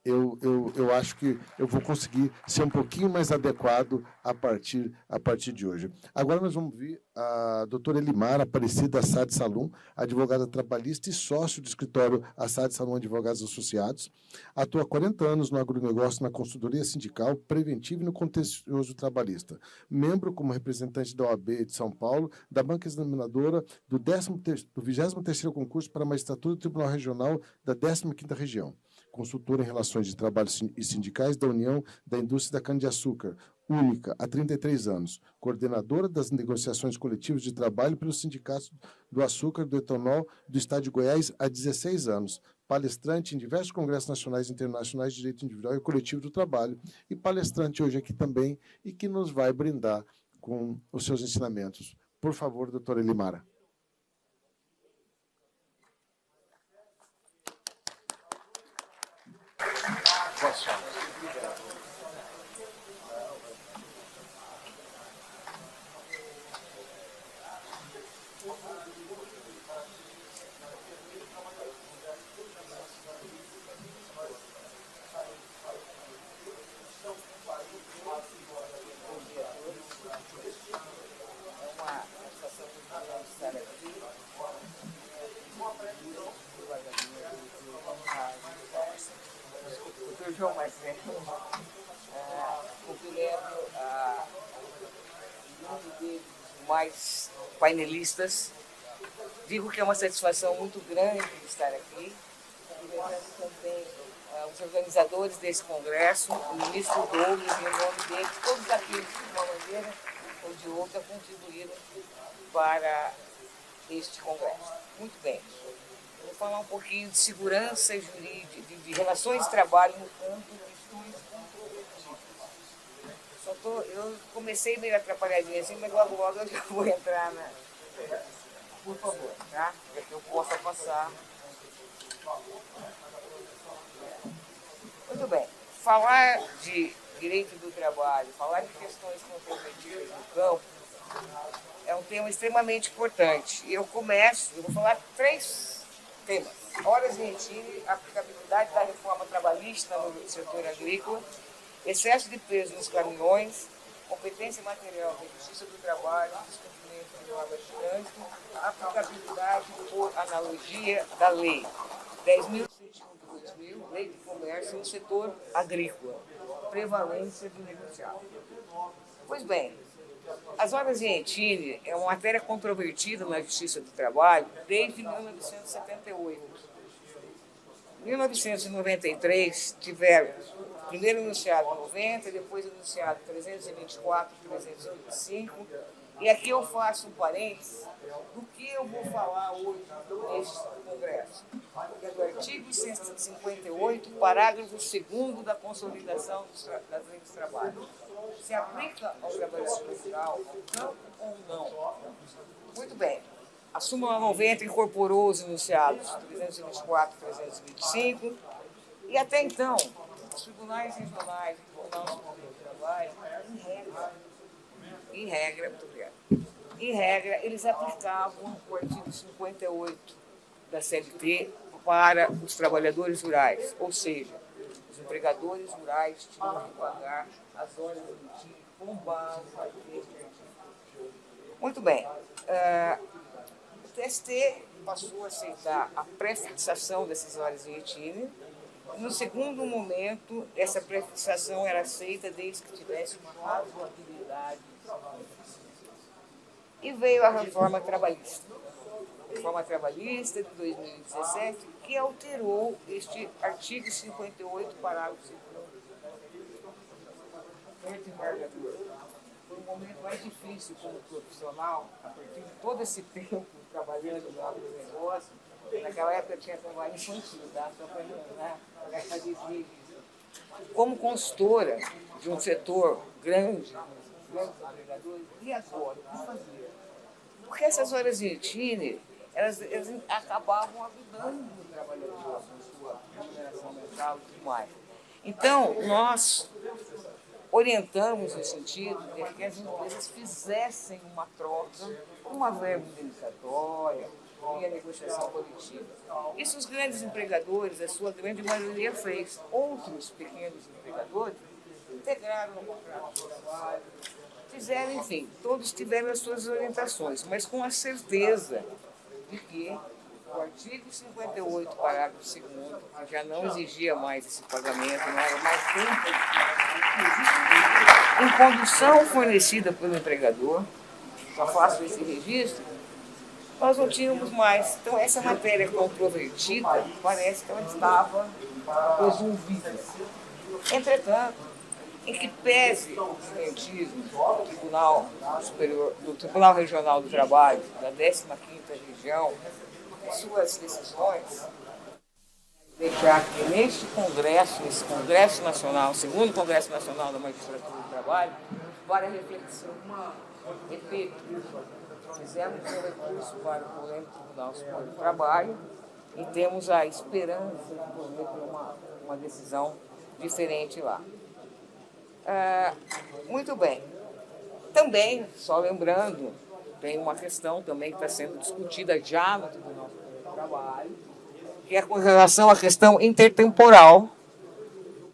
eu acho que eu vou conseguir ser um pouquinho mais adequado a partir de hoje. Agora nós vamos ver a doutora Elimar Aparecida Assad Salum, advogada trabalhista e sócio do escritório Assad Salum Advogados Associados. Atua há 40 anos no agronegócio, na consultoria sindical, preventiva e no contencioso trabalhista. Membro como representante da OAB de São Paulo, da banca examinadora do 23º concurso para a magistratura do Tribunal Regional da 15ª Região. Consultora em relações de trabalho e sindicais da União da Indústria da Cana-de-Açúcar, única, há 33 anos. Coordenadora das negociações coletivas de trabalho pelos sindicatos do açúcar, do etanol, do Estado de Goiás, há 16 anos. Palestrante em diversos congressos nacionais e internacionais de direito individual e coletivo do trabalho. E palestrante hoje aqui também, e que nos vai brindar com os seus ensinamentos. Por favor, doutora Elimara. João Marcelo, cumprimento um dos mais painelistas. Digo que é uma satisfação muito grande estar aqui. Cumprimentando também os organizadores desse congresso, o ministro Douglas, em nome deles, todos aqueles que, de uma maneira ou de outra, contribuíram para este congresso. Muito bem. Vou falar um pouquinho de segurança jurídica, de relações de trabalho no campo, questões típicas. Eu comecei meio atrapalhadinha assim, mas logo eu já vou entrar na... Por favor, tá? Para que eu possa passar. Muito bem. Falar de direito do trabalho, falar de questões comprometidas no campo, é um tema extremamente importante. E eu vou falar 3 temas. Horas de retiro, aplicabilidade da reforma trabalhista no setor agrícola, excesso de peso nos caminhões, competência material da Justiça do Trabalho, descumprimento de normas de trânsito, aplicabilidade por analogia da Lei 10.101 de 2000, Lei de Comércio no setor agrícola, prevalência do negociado. Pois bem, as horas de retiro é uma matéria controvertida na Justiça do Trabalho desde 1978. Em 1993, tiveram primeiro enunciado 90, depois enunciado 324, 325. E aqui eu faço um parênteses do que eu vou falar hoje neste congresso. Que é do artigo 158, parágrafo 2º da Consolidação das Leis do Trabalho. Se aplica ao trabalhador rural, ao campo ou não? Muito bem. A súmula 90 incorporou os enunciados 324 e 325, e até então, os tribunais regionais do Tribunal Superior do Trabalho, em regra, eles aplicavam o artigo 58 da CLT para os trabalhadores rurais, ou seja, os empregadores rurais tinham que pagar as horas de retiro com base neste artigo. Muito bem. O TST passou a aceitar a pré-fixação dessas horas de retiro. No segundo momento, essa pré-fixação era aceita desde que tivesse uma razoabilidade. E veio a reforma trabalhista. Reforma trabalhista de 2017, que alterou este artigo 58, parágrafo 2º. Foi um momento mais difícil como profissional, a partir de todo esse tempo trabalhando no agronegócio. Naquela época eu tinha trabalho infantil, tá? Só para lembrar, como consultora de um setor grande, grandes agregadores, e agora? O que fazer? Porque essas horas de retiro, elas acabavam ajudando o trabalhador na sua remuneração mensal e tudo mais. Então, nós orientamos no sentido de que as empresas fizessem uma troca, uma verba indenizatória e a negociação coletiva. Isso os grandes empregadores, a sua grande maioria fez. Outros pequenos empregadores integraram no contrato de trabalho, fizeram, enfim, todos tiveram as suas orientações, mas com a certeza de que o artigo 58, parágrafo 2º, que já não exigia mais esse pagamento, não era mais tempo, em condução fornecida pelo empregador, só faço esse registro, nós não tínhamos mais. Então, essa matéria controvertida, parece que ela estava resolvida. Entretanto, em que pese o cientismo do Tribunal Superior, do Tribunal Regional do Trabalho, da 15ª Região, suas decisões, deixar que neste Congresso Nacional, o segundo Congresso Nacional da Magistratura do Trabalho, para reflexão. Repito, fizemos um recurso para o polêmico Tribunal Superior do Trabalho e temos a esperança de poder ter uma decisão diferente lá. Muito bem. Também, só lembrando, tem uma questão também que está sendo discutida já no Tribunal Superior do Trabalho, que é com relação à questão intertemporal,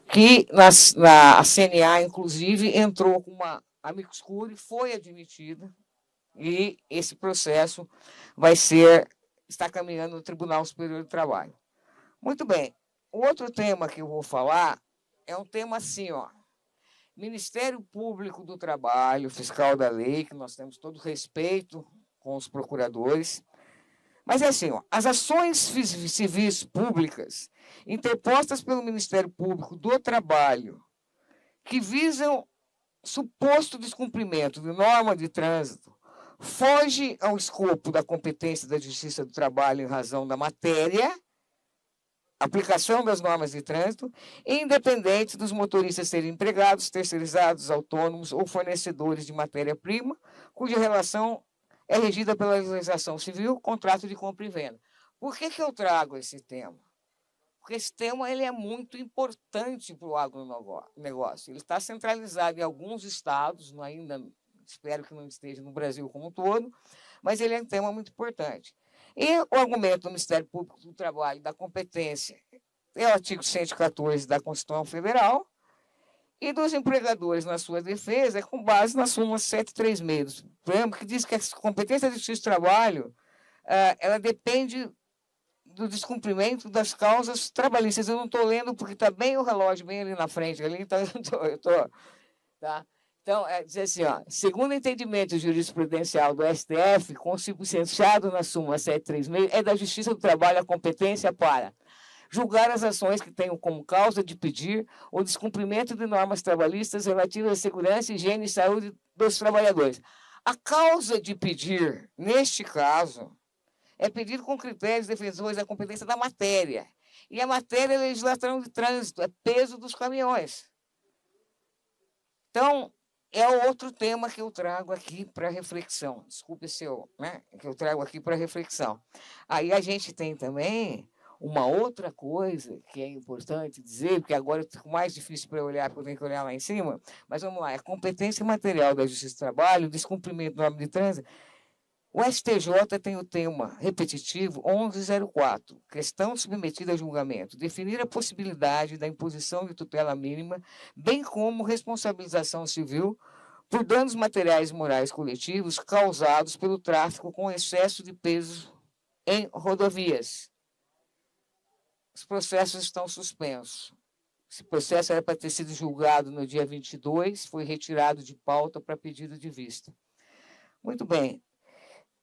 que a CNA, inclusive, entrou com uma amicus curiae, foi admitida, e esse processo está caminhando no Tribunal Superior do Trabalho. Muito bem. O outro tema que eu vou falar é um tema assim, ó. Ministério Público do Trabalho, Fiscal da Lei, que nós temos todo respeito com os procuradores. Mas é assim, ó, as ações civis públicas interpostas pelo Ministério Público do Trabalho que visam suposto descumprimento de norma de trânsito foge ao escopo da competência da Justiça do Trabalho em razão da matéria, aplicação das normas de trânsito, independente dos motoristas serem empregados, terceirizados, autônomos ou fornecedores de matéria-prima, cuja relação é regida pela legislação civil, contrato de compra e venda. Por que eu trago esse tema? porque esse tema ele é muito importante para o agronegócio. Ele está centralizado em alguns estados, ainda espero que não esteja no Brasil como um todo, mas ele é um tema muito importante. E o argumento do Ministério Público do Trabalho e da competência é o artigo 114 da Constituição Federal, e dos empregadores na sua defesa é com base na súmula 736 do Supremo, que diz que a competência da Justiça do Trabalho ela depende do descumprimento das causas trabalhistas. Eu não estou lendo porque está bem o relógio, bem ali na frente, ali, então eu estou... Tá? Então, diz assim, ó, segundo o entendimento jurisprudencial do STF, consubstanciado na súmula 736, é da Justiça do Trabalho a competência para julgar as ações que tenham como causa de pedir o descumprimento de normas trabalhistas relativas à segurança, higiene e saúde dos trabalhadores. A causa de pedir, neste caso, é pedido com critérios defensores da competência da matéria. E a matéria é legislação de trânsito, é peso dos caminhões. Então, é outro tema que eu trago aqui para reflexão. Desculpe se eu, né? Que eu trago aqui para reflexão. Aí a gente tem também uma outra coisa que é importante dizer, porque agora é mais difícil para eu olhar, porque eu tenho que olhar lá em cima, mas vamos lá, é a competência material da Justiça do Trabalho, descumprimento da norma de trânsito. O STJ tem o tema repetitivo 1104, questão submetida a julgamento, definir a possibilidade da imposição de tutela mínima, bem como responsabilização civil por danos materiais e morais coletivos causados pelo tráfico com excesso de peso em rodovias. Os processos estão suspensos. Esse processo era para ter sido julgado no dia 22, foi retirado de pauta para pedido de vista. Muito bem.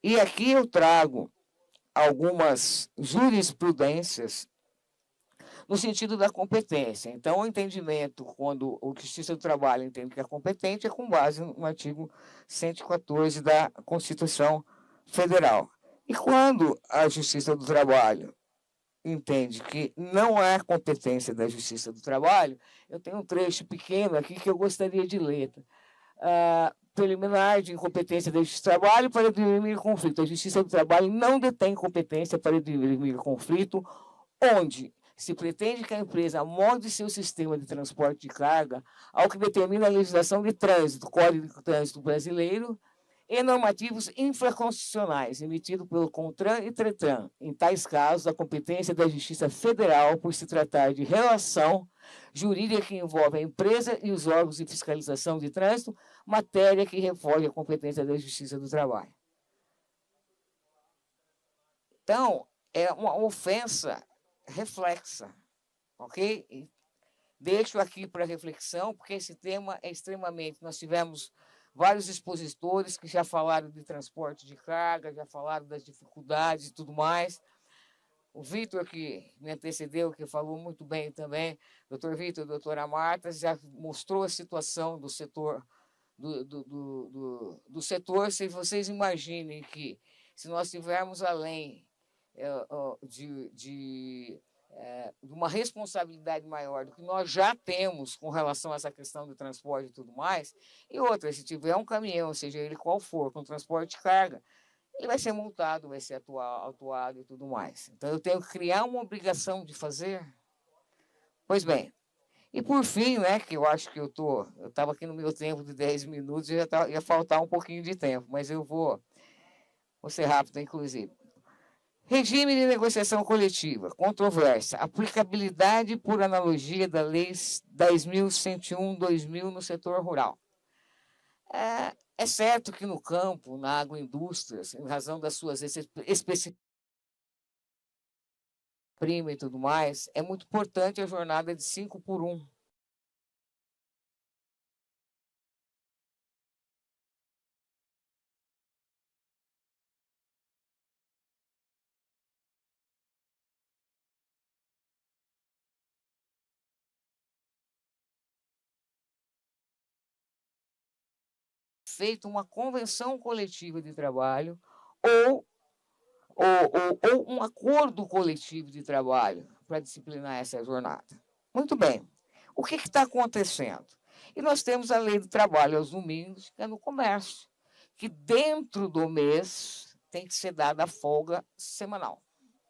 E aqui eu trago algumas jurisprudências no sentido da competência. Então, o entendimento, quando o Justiça do Trabalho entende que é competente, é com base no artigo 114 da Constituição Federal. E quando a Justiça do Trabalho entende que não há competência da Justiça do Trabalho, eu tenho um trecho pequeno aqui que eu gostaria de ler. Preliminar de incompetência da Justiça do Trabalho para dirimir conflito. A Justiça do Trabalho não detém competência para dirimir conflito, onde se pretende que a empresa molde seu sistema de transporte de carga ao que determina a legislação de trânsito, Código de Trânsito Brasileiro, e normativos infraconstitucionais emitidos pelo CONTRAN e TRETRAN. Em tais casos, a competência da Justiça Federal, por se tratar de relação jurídica que envolve a empresa e os órgãos de fiscalização de trânsito, matéria que refoge a competência da Justiça do Trabalho. Então, é uma ofensa reflexa, ok? E deixo aqui para reflexão, porque esse tema é extremamente... Nós tivemos vários expositores que já falaram de transporte de carga, já falaram das dificuldades e tudo mais. O Vitor, que me antecedeu, que falou muito bem também, doutor Vitor e doutora Marta, já mostrou a situação do setor, do setor. Se vocês imaginem que, se nós tivermos além de uma responsabilidade maior do que nós já temos com relação a essa questão do transporte e tudo mais, e outra, se tiver um caminhão, seja ele qual for, com transporte de carga, ele vai ser multado, vai ser autuado e tudo mais. Então, eu tenho que criar uma obrigação de fazer. Pois bem, e por fim, né, que eu acho que eu estava aqui no meu tempo de 10 minutos, ia faltar um pouquinho de tempo, mas eu vou ser rápido, inclusive. Regime de negociação coletiva, controvérsia, aplicabilidade por analogia da Lei 10.101/2000 no setor rural. É certo que no campo, na agroindústria, em razão das suas especificidades e tudo mais, é muito importante a jornada de 5x1. Feito uma convenção coletiva de trabalho ou um acordo coletivo de trabalho para disciplinar essa jornada. Muito bem. O que está acontecendo? E nós temos a lei do trabalho aos domingos, que é no comércio, que dentro do mês tem que ser dada a folga semanal.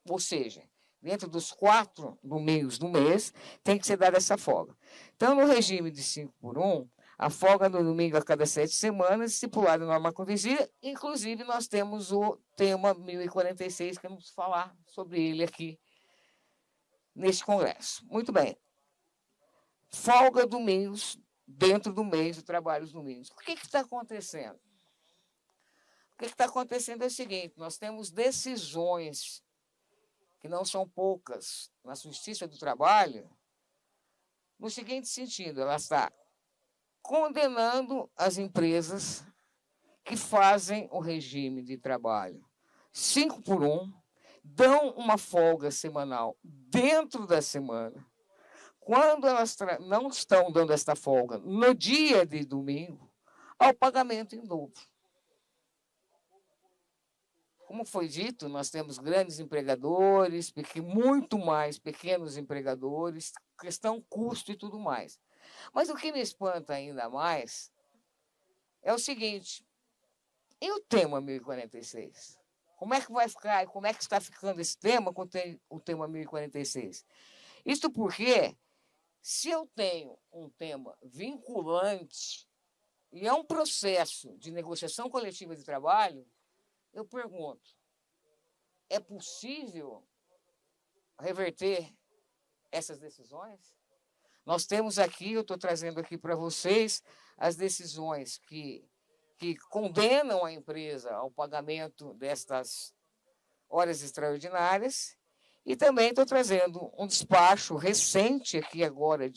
Ou seja, dentro dos 4 domingos do mês, tem que ser dada essa folga. Então, no regime de 5x1, a folga no domingo a cada 7 semanas, estipulada na norma corrigida, inclusive nós temos o tema 1046, que vamos falar sobre ele aqui neste congresso. Muito bem. Folga domingos, dentro do mês de trabalho os domingos. O que está acontecendo? O que está acontecendo é o seguinte, nós temos decisões, que não são poucas, na Justiça do Trabalho, no seguinte sentido, ela está condenando as empresas que fazem o regime de trabalho 5x1, dão uma folga semanal dentro da semana. Quando elas não estão dando esta folga no dia de domingo, ao pagamento em dobro. Como foi dito, nós temos grandes empregadores, muito mais pequenos empregadores, questão custo e tudo mais. Mas o que me espanta ainda mais é o seguinte, e o tema 1046? Como é que vai ficar, como é que está ficando esse tema com o tema 1046? Isto porque, se eu tenho um tema vinculante e é um processo de negociação coletiva de trabalho, eu pergunto, é possível reverter essas decisões? Nós temos aqui, eu estou trazendo aqui para vocês, as decisões que condenam a empresa ao pagamento destas horas extraordinárias e também estou trazendo um despacho recente aqui agora,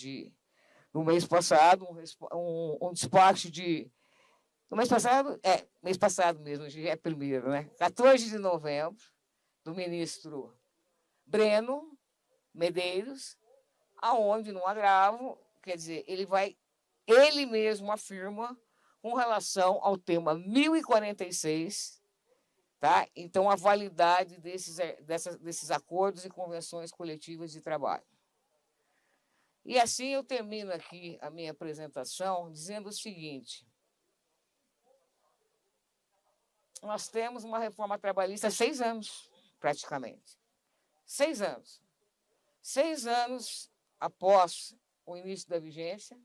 no mês passado, um despacho no mês passado mesmo, é primeiro, né? 14 de novembro, do ministro Breno Medeiros, aonde, num agravo, quer dizer, ele mesmo afirma com relação ao tema 1046, tá? Então, a validade desses acordos e convenções coletivas de trabalho. E assim eu termino aqui a minha apresentação dizendo o seguinte, nós temos uma reforma trabalhista há 6 anos, praticamente. 6 anos. 6 anos após o início da vigência,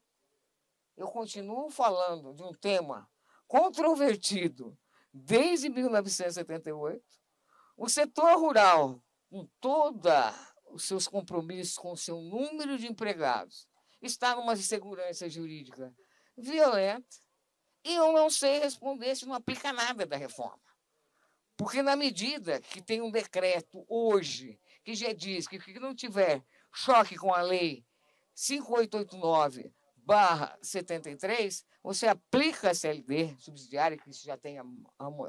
eu continuo falando de um tema controvertido desde 1978. O setor rural, com todos os seus compromissos, com o seu número de empregados, está numa insegurança jurídica violenta, e eu não sei responder se não aplica nada da reforma. Porque, na medida que tem um decreto hoje, que já diz que não tiver choque com a lei 5889/73, você aplica a CLT subsidiária, que já tem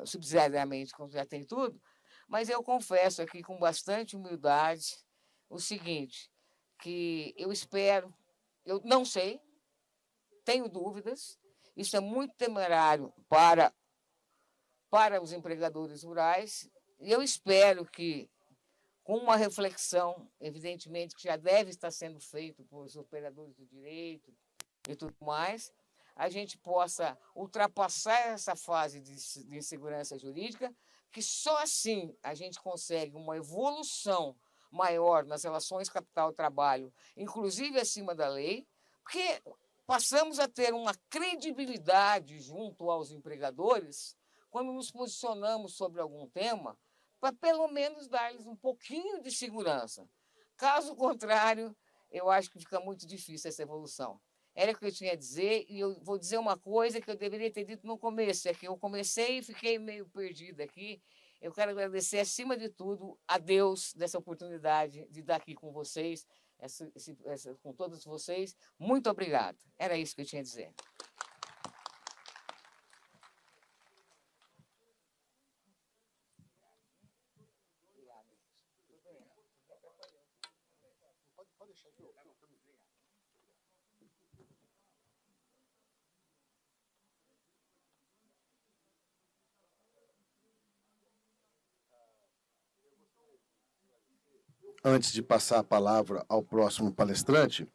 subsidiariamente, como já tem tudo, mas eu confesso aqui com bastante humildade o seguinte, que eu espero, eu não sei, tenho dúvidas, isso é muito temerário para os empregadores rurais, e eu espero que, com uma reflexão, evidentemente, que já deve estar sendo feito pelos operadores do direito e tudo mais, a gente possa ultrapassar essa fase de insegurança jurídica, que só assim a gente consegue uma evolução maior nas relações capital-trabalho, inclusive acima da lei, porque passamos a ter uma credibilidade junto aos empregadores quando nos posicionamos sobre algum tema, para pelo menos dar-lhes um pouquinho de segurança. Caso contrário, eu acho que fica muito difícil essa evolução. Era o que eu tinha a dizer, e eu vou dizer uma coisa que eu deveria ter dito no começo, é que eu comecei e fiquei meio perdida aqui. Eu quero agradecer, acima de tudo, a Deus dessa oportunidade de estar aqui com vocês, com todos vocês. Muito obrigada. Era isso que eu tinha a dizer. Antes de passar a palavra ao próximo palestrante,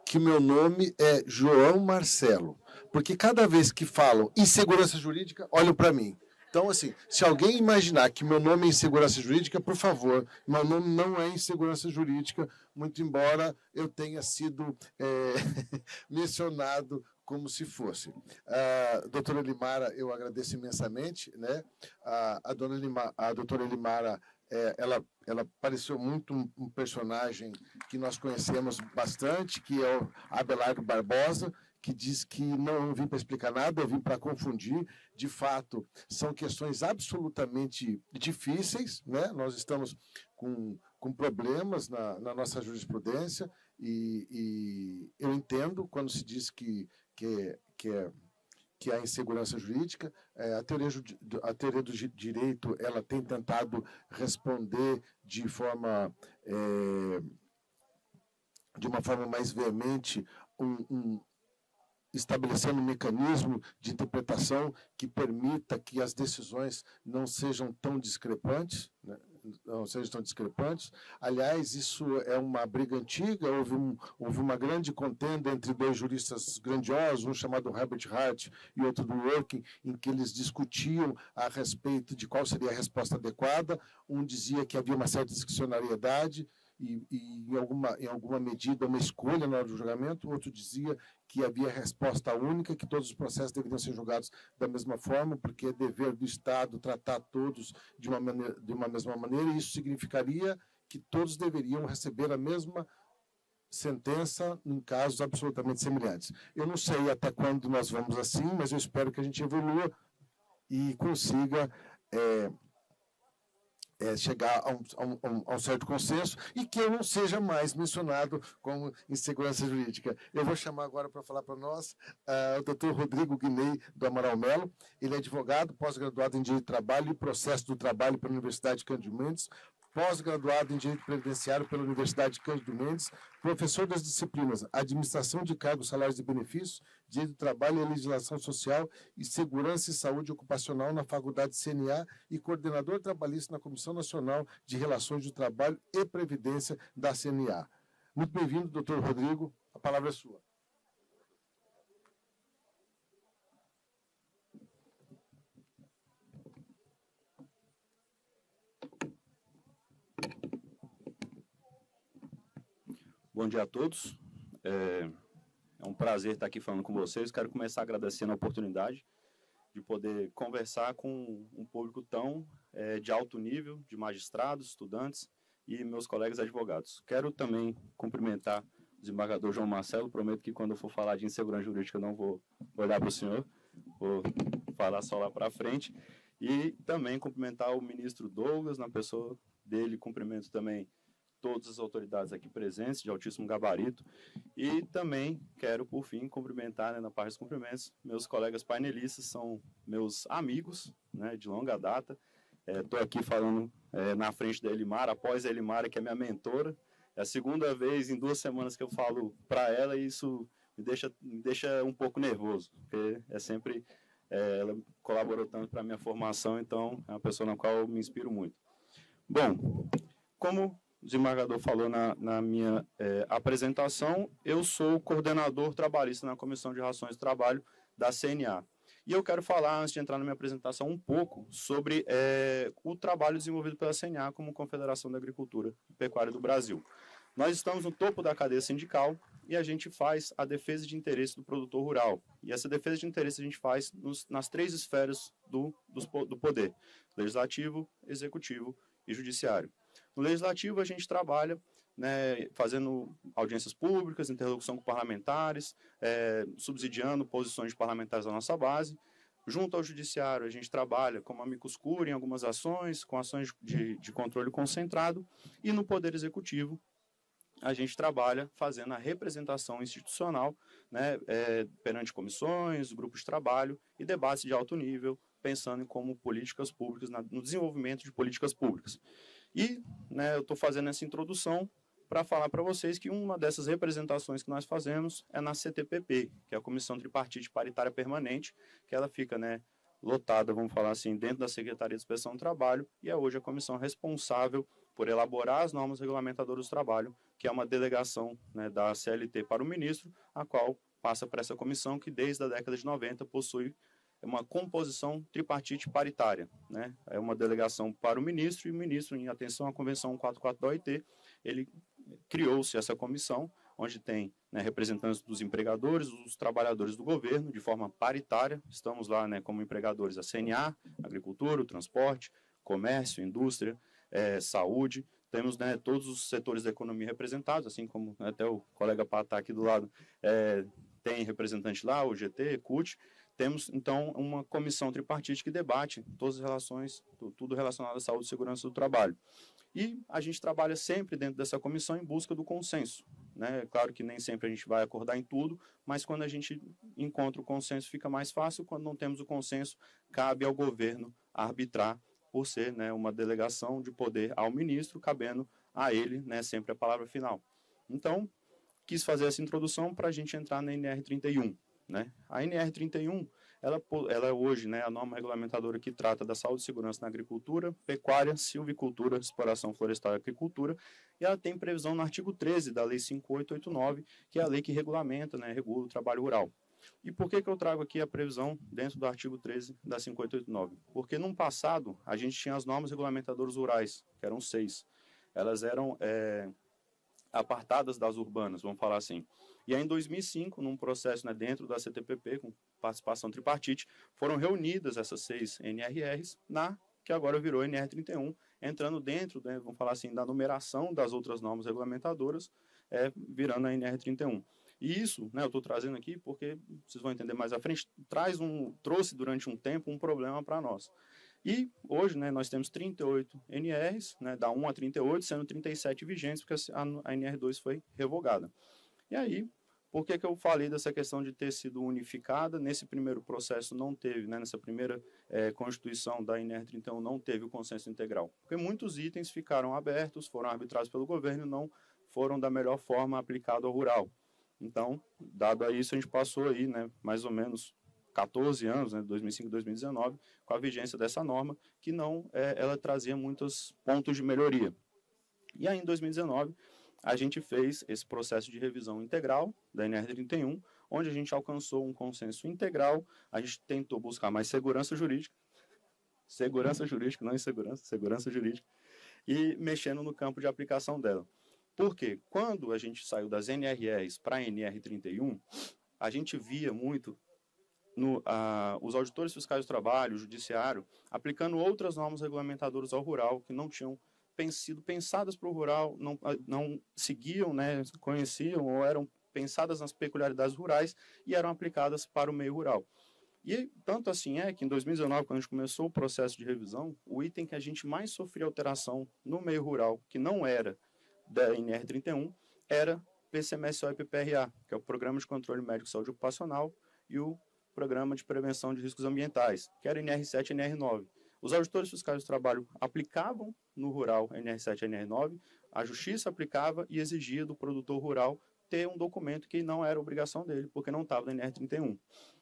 que meu nome é João Marcelo, porque cada vez que falam insegurança jurídica, olham para mim. Então, assim, se alguém imaginar que meu nome é insegurança jurídica, por favor, meu nome não é insegurança jurídica, muito embora eu tenha sido mencionado como se fosse. Doutora Elimara, eu agradeço imensamente, né? A doutora Elimara, ela pareceu muito um personagem que nós conhecemos bastante, que é o Abelardo Barbosa, que diz que não vim para explicar nada, eu vim para confundir. De fato, são questões absolutamente difíceis, né? Nós estamos com problemas na nossa jurisprudência e eu entendo quando se diz que há insegurança jurídica. A teoria do direito ela tem tentado responder de uma forma mais veemente, estabelecendo um mecanismo de interpretação que permita que as decisões não sejam tão discrepantes, né? Aliás, isso é uma briga antiga, houve uma grande contenda entre dois juristas grandiosos, um chamado Herbert Hart e outro do Working, em que eles discutiam a respeito de qual seria a resposta adequada. Um dizia que havia uma certa discricionariedade e em alguma medida, uma escolha na hora do julgamento. O outro dizia que havia resposta única, que todos os processos deveriam ser julgados da mesma forma, porque é dever do Estado tratar todos de uma mesma maneira, e isso significaria que todos deveriam receber a mesma sentença em casos absolutamente semelhantes. Eu não sei até quando nós vamos assim, mas eu espero que a gente evolua e consiga chegar a um certo consenso e que eu não seja mais mencionado como insegurança jurídica. Eu vou chamar agora para falar para nós o doutor Rodrigo Guinei do Amaral Melo. Ele é advogado, pós-graduado em Direito do Trabalho e Processo do Trabalho pela Universidade Cândido Mendes, pós-graduado em Direito Previdenciário pela Universidade Cândido Mendes, professor das disciplinas Administração de Cargos, Salários e Benefícios, Direito do Trabalho e Legislação Social e Segurança e Saúde Ocupacional na Faculdade CNA e coordenador trabalhista na Comissão Nacional de Relações do Trabalho e Previdência da CNA. Muito bem-vindo, doutor Rodrigo. A palavra é sua. Bom dia a todos. É um prazer estar aqui falando com vocês. Quero começar agradecendo a oportunidade de poder conversar com um público tão de alto nível, de magistrados, estudantes e meus colegas advogados. Quero também cumprimentar o desembargador João Marcelo. Prometo que quando eu for falar de insegurança jurídica eu não vou olhar para o senhor, vou falar só lá para frente. E também cumprimentar o ministro Douglas, na pessoa dele. Cumprimento também todas as autoridades aqui presentes, de altíssimo gabarito, e também quero, por fim, cumprimentar, na parte dos cumprimentos, meus colegas painelistas, são meus amigos, né, de longa data. Estou aqui falando na frente da Elimara, após a Elimara, que é minha mentora. É a segunda vez em 2 semanas que eu falo para ela, e isso me deixa um pouco nervoso, porque ela colaborou tanto para a minha formação, então é uma pessoa na qual eu me inspiro muito. Bom, como o desembargador falou na minha apresentação, eu sou coordenador trabalhista na Comissão de Relações de Trabalho da CNA. E eu quero falar, antes de entrar na minha apresentação, um pouco sobre o trabalho desenvolvido pela CNA como Confederação da Agricultura e Pecuária do Brasil. Nós estamos no topo da cadeia sindical e a gente faz a defesa de interesse do produtor rural. E essa defesa de interesse a gente faz nas 3 esferas do poder: legislativo, executivo e judiciário. No legislativo, a gente trabalha, né, fazendo audiências públicas, interlocução com parlamentares, subsidiando posições de parlamentares da nossa base. Junto ao judiciário, a gente trabalha como amicus curiae em algumas ações, com ações de controle concentrado. E no poder executivo, a gente trabalha fazendo a representação institucional, né, perante comissões, grupos de trabalho e debates de alto nível, pensando em como políticas públicas, no desenvolvimento de políticas públicas. E, né, eu estou fazendo essa introdução para falar para vocês que uma dessas representações que nós fazemos é na CTPP, que é a Comissão Tripartite Paritária Permanente, que ela fica, né, lotada, vamos falar assim, dentro da Secretaria de Inspeção do Trabalho, e é hoje a comissão responsável por elaborar as normas regulamentadoras do trabalho, que é uma delegação, né, da CLT para o ministro, a qual passa para essa comissão que desde a década de 90 possui uma composição tripartite paritária, né? É uma delegação para o ministro, e o ministro, em atenção à Convenção 144 da OIT, ele criou-se essa comissão, onde tem, né, representantes dos empregadores, dos trabalhadores do governo, de forma paritária. Estamos lá, né, como empregadores a CNA, agricultura, o transporte, comércio, indústria, saúde. Temos, né, todos os setores da economia representados, assim como, né, até o colega Patá aqui do lado tem representante lá, o GT, CUT. Temos, então, uma comissão tripartite que debate todas as relações, tudo relacionado à saúde e segurança do trabalho. E a gente trabalha sempre dentro dessa comissão em busca do consenso, né? Claro que nem sempre a gente vai acordar em tudo, mas quando a gente encontra o consenso fica mais fácil. Quando não temos o consenso, cabe ao governo arbitrar, por ser, né, uma delegação de poder ao ministro, cabendo a ele, né, sempre a palavra final. Então, quis fazer essa introdução para a gente entrar na NR31. Né? A NR31, ela hoje, né, a norma regulamentadora que trata da saúde e segurança na agricultura, pecuária, silvicultura, exploração florestal e agricultura, e ela tem previsão no artigo 13 da Lei 5889, que é a lei que regulamenta, né, regula o trabalho rural. E por que eu trago aqui a previsão dentro do artigo 13 da 5889? Porque no passado, a gente tinha as normas regulamentadoras rurais, que eram 6. Elas eram apartadas das urbanas, vamos falar assim. E aí, em 2005, num processo, né, dentro da CTPP, com participação tripartite, foram reunidas essas 6 NRRs, que agora virou NR31, entrando dentro, né, vamos falar assim, da numeração das outras normas regulamentadoras, virando a NR31. E isso, né, eu estou trazendo aqui porque, vocês vão entender mais à frente, trouxe durante um tempo um problema para nós. E hoje, né, nós temos 38 NRs, né, da 1 a 38, sendo 37 vigentes, porque a NR2 foi revogada. E aí, por que eu falei dessa questão de ter sido unificada? Nesse primeiro processo não teve, né, nessa primeira constituição da NR31 não teve o consenso integral. Porque muitos itens ficaram abertos, foram arbitrados pelo governo e não foram da melhor forma aplicados ao rural. Então, dado a isso, a gente passou aí, né, mais ou menos 14 anos, né, 2005 e 2019, com a vigência dessa norma, que não, ela trazia muitos pontos de melhoria. E aí, em 2019, a gente fez esse processo de revisão integral da NR31, onde a gente alcançou um consenso integral, a gente tentou buscar mais segurança jurídica, não insegurança, segurança jurídica, e mexendo no campo de aplicação dela. Porque quando a gente saiu das NRRs para a NR31, a gente via muito os auditores fiscais do trabalho, o judiciário, aplicando outras normas regulamentadoras ao rural que não tinham sido pensadas para o rural, não seguiam, né, conheciam ou eram pensadas nas peculiaridades rurais e eram aplicadas para o meio rural. E tanto assim que em 2019, quando a gente começou o processo de revisão, o item que a gente mais sofria alteração no meio rural, que não era da NR31, era PCMSO e PPRA, que é o Programa de Controle Médico de Saúde Ocupacional, e o Programa de Prevenção de Riscos Ambientais, que era NR7 e NR9. Os auditores fiscais do trabalho aplicavam no rural NR7 e NR9, a justiça aplicava e exigia do produtor rural ter um documento que não era obrigação dele, porque não estava na NR31.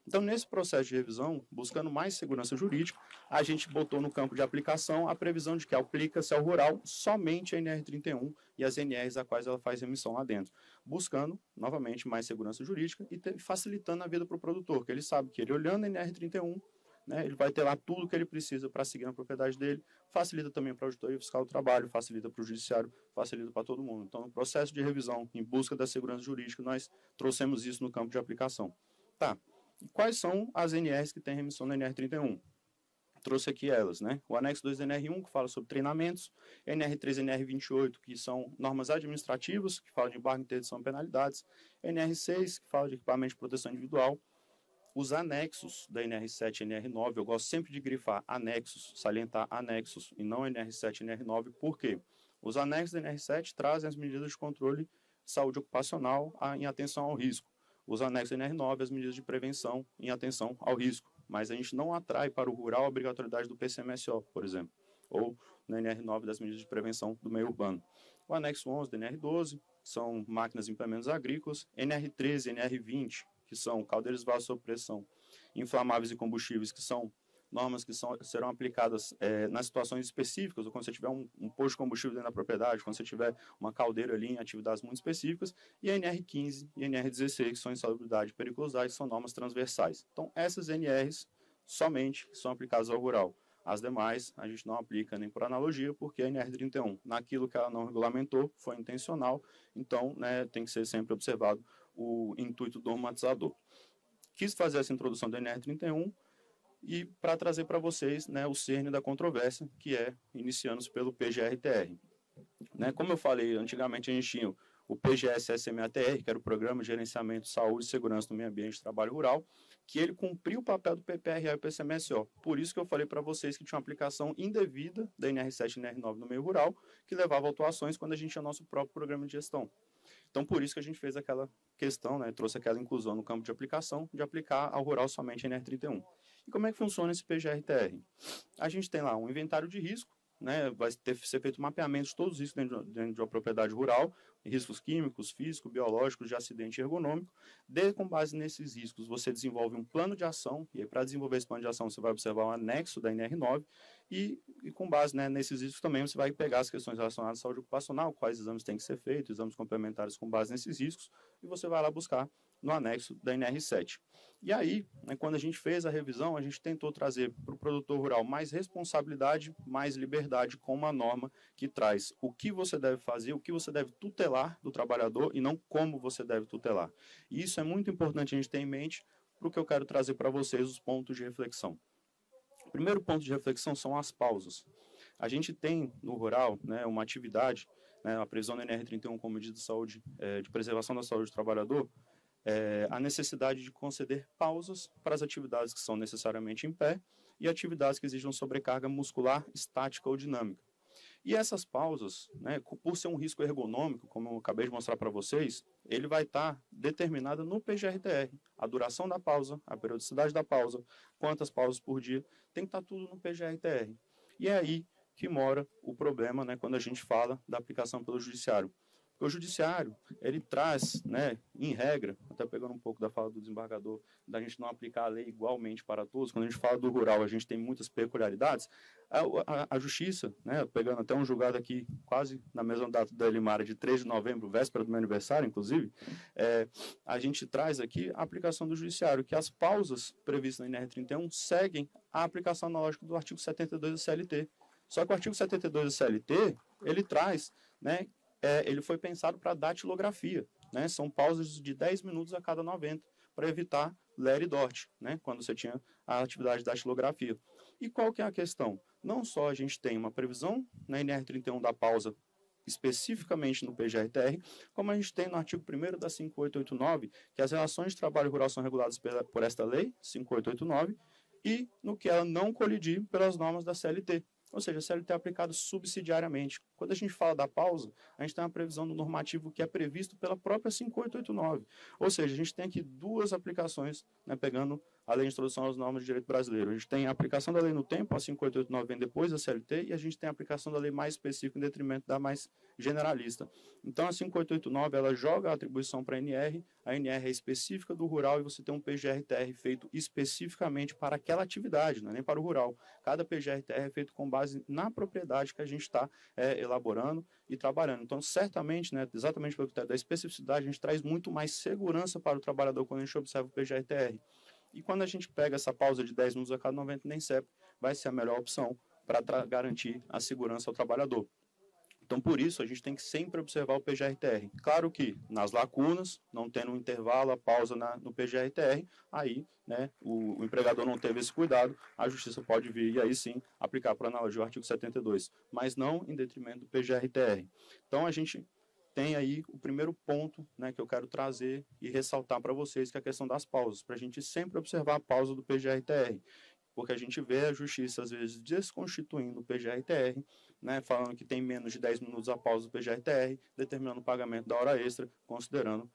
Então, nesse processo de revisão, buscando mais segurança jurídica, a gente botou no campo de aplicação a previsão de que aplica-se ao rural somente a NR31 e as NRs a quais ela faz remissão lá dentro, buscando, novamente, mais segurança jurídica e facilitando a vida para o produtor, que ele sabe que ele olhando a NR31, né, ele vai ter lá tudo o que ele precisa para seguir na propriedade dele, facilita também para a auditoria fiscal do trabalho, facilita para o judiciário, facilita para todo mundo. Então, no processo de revisão, em busca da segurança jurídica, nós trouxemos isso no campo de aplicação. Tá, e quais são as NRs que têm remissão na NR31? Trouxe aqui elas, né? O anexo 2 da NR1, que fala sobre treinamentos, NR3 e NR28, que são normas administrativas, que falam de embargo, interdição e penalidades, NR6, que fala de equipamento de proteção individual. Os anexos da NR7 e NR9, eu gosto sempre de grifar anexos, salientar anexos, e não NR7 e NR9, por quê? Os anexos da NR7 trazem as medidas de controle de saúde ocupacional em atenção ao risco. Os anexos da NR9, as medidas de prevenção em atenção ao risco. Mas a gente não atrai para o rural a obrigatoriedade do PCMSO, por exemplo, ou na NR9 das medidas de prevenção do meio urbano. O anexo 11 da NR12 são máquinas e implementos agrícolas, NR13 e NR20, que são caldeiras vasos sob pressão, inflamáveis e combustíveis, que são normas que serão aplicadas nas situações específicas, ou quando você tiver um posto de combustível dentro da propriedade, quando você tiver uma caldeira ali em atividades muito específicas, e a NR15 e a NR16, que são insalubridade e periculosidade, são normas transversais. Então, essas NRs somente são aplicadas ao rural. As demais, a gente não aplica nem por analogia, porque a NR31, naquilo que ela não regulamentou, foi intencional, então, né, tem que ser sempre observado o intuito normatizador. Quis fazer essa introdução da NR31 e para trazer para vocês, né, o cerne da controvérsia, que é iniciando-se pelo PGR-TR. Né, como eu falei, antigamente a gente tinha o PGS-SMATR, que era o Programa de Gerenciamento de Saúde e Segurança no Meio Ambiente e Trabalho Rural, que ele cumpriu o papel do PPRA e o PCMSO. Por isso que eu falei para vocês que tinha uma aplicação indevida da NR7 e NR9 no meio rural, que levava a autuações quando a gente tinha nosso próprio programa de gestão. Então, por isso que a gente fez aquela questão, né, trouxe aquela inclusão no campo de aplicação, de aplicar ao rural somente a NR31. E como é que funciona esse PGR-TR? A gente tem lá um inventário de risco, né, vai ser feito um mapeamento de todos os riscos dentro de uma propriedade rural, riscos químicos, físicos, biológicos, de acidente ergonômico. Com base nesses riscos, você desenvolve um plano de ação, e para desenvolver esse plano de ação, você vai observar um anexo da NR9, e com base, né, nesses riscos também, você vai pegar as questões relacionadas à saúde ocupacional, quais exames têm que ser feitos, exames complementares com base nesses riscos, e você vai lá buscar no anexo da NR7. E aí, né, quando a gente fez a revisão, a gente tentou trazer para o produtor rural mais responsabilidade, mais liberdade, com uma norma que traz o que você deve fazer, o que você deve tutelar do trabalhador e não como você deve tutelar. E isso é muito importante a gente ter em mente, porque eu quero trazer para vocês os pontos de reflexão. O primeiro ponto de reflexão são as pausas. A gente tem no rural, né, uma atividade, né, a previsão da NR31 como medida de saúde, de preservação da saúde do trabalhador, a necessidade de conceder pausas para as atividades que são necessariamente em pé e atividades que exijam sobrecarga muscular, estática ou dinâmica. E essas pausas, né, por ser um risco ergonômico, como eu acabei de mostrar para vocês, ele vai estar determinado no PGR-TR. A duração da pausa, a periodicidade da pausa, quantas pausas por dia, tem que estar tudo no PGR-TR. E é aí que mora o problema, né, quando a gente fala da aplicação pelo judiciário. Porque o judiciário, ele traz, né, em regra, até pegando um pouco da fala do desembargador, da gente não aplicar a lei igualmente para todos, quando a gente fala do rural, a gente tem muitas peculiaridades, a justiça, né, pegando até um julgado aqui, quase na mesma data da Elimara, de 3 de novembro, véspera do meu aniversário, inclusive, a gente traz aqui a aplicação do judiciário, que as pausas previstas na NR31 seguem a aplicação analógica do artigo 72 da CLT. Só que o artigo 72 da CLT, ele traz, né, ele foi pensado para datilografia, né? São pausas de 10 minutos a cada 90, para evitar ler e dort, né? Quando você tinha a atividade de datilografia. E qual que é a questão? Não só a gente tem uma previsão na NR31 da pausa especificamente no PGR-TR, como a gente tem no artigo 1º da 5889, que as relações de trabalho rural são reguladas por esta lei, 5889, e no que ela não colidir pelas normas da CLT. Ou seja, a CLT é aplicada subsidiariamente. Quando a gente fala da pausa, a gente tem uma previsão do normativo que é previsto pela própria 5889. Ou seja, a gente tem aqui duas aplicações, né, pegando a lei de introdução às normas de direito brasileiro. A gente tem a aplicação da lei no tempo, a 5889 vem depois da CLT, e a gente tem a aplicação da lei mais específica em detrimento da mais generalista. Então, a 5889, ela joga a atribuição para a NR é específica do rural e você tem um PGR-TR feito especificamente para aquela atividade, não é nem para o rural. Cada PGR-TR é feito com base na propriedade que a gente está elaborando e trabalhando. Então, certamente, né, exatamente pelo critério da especificidade, a gente traz muito mais segurança para o trabalhador quando a gente observa o PGR-TR. E quando a gente pega essa pausa de 10 minutos a cada 90, nem sempre vai ser a melhor opção para garantir a segurança ao trabalhador. Então, por isso, a gente tem que sempre observar o PGR-TR. Claro que, nas lacunas, não tendo um intervalo, a pausa no PGR-TR, aí, né, o empregador não teve esse cuidado, a justiça pode vir e aí sim aplicar por analogia o artigo 72, mas não em detrimento do PGR-TR. Então, a gente tem aí o primeiro ponto, né, que eu quero trazer e ressaltar para vocês, que é a questão das pausas, para a gente sempre observar a pausa do PGR-TR, porque a gente vê a justiça, às vezes, desconstituindo o PGR-TR, né, falando que tem menos de 10 minutos a pausa do PGR-TR, determinando o pagamento da hora extra, considerando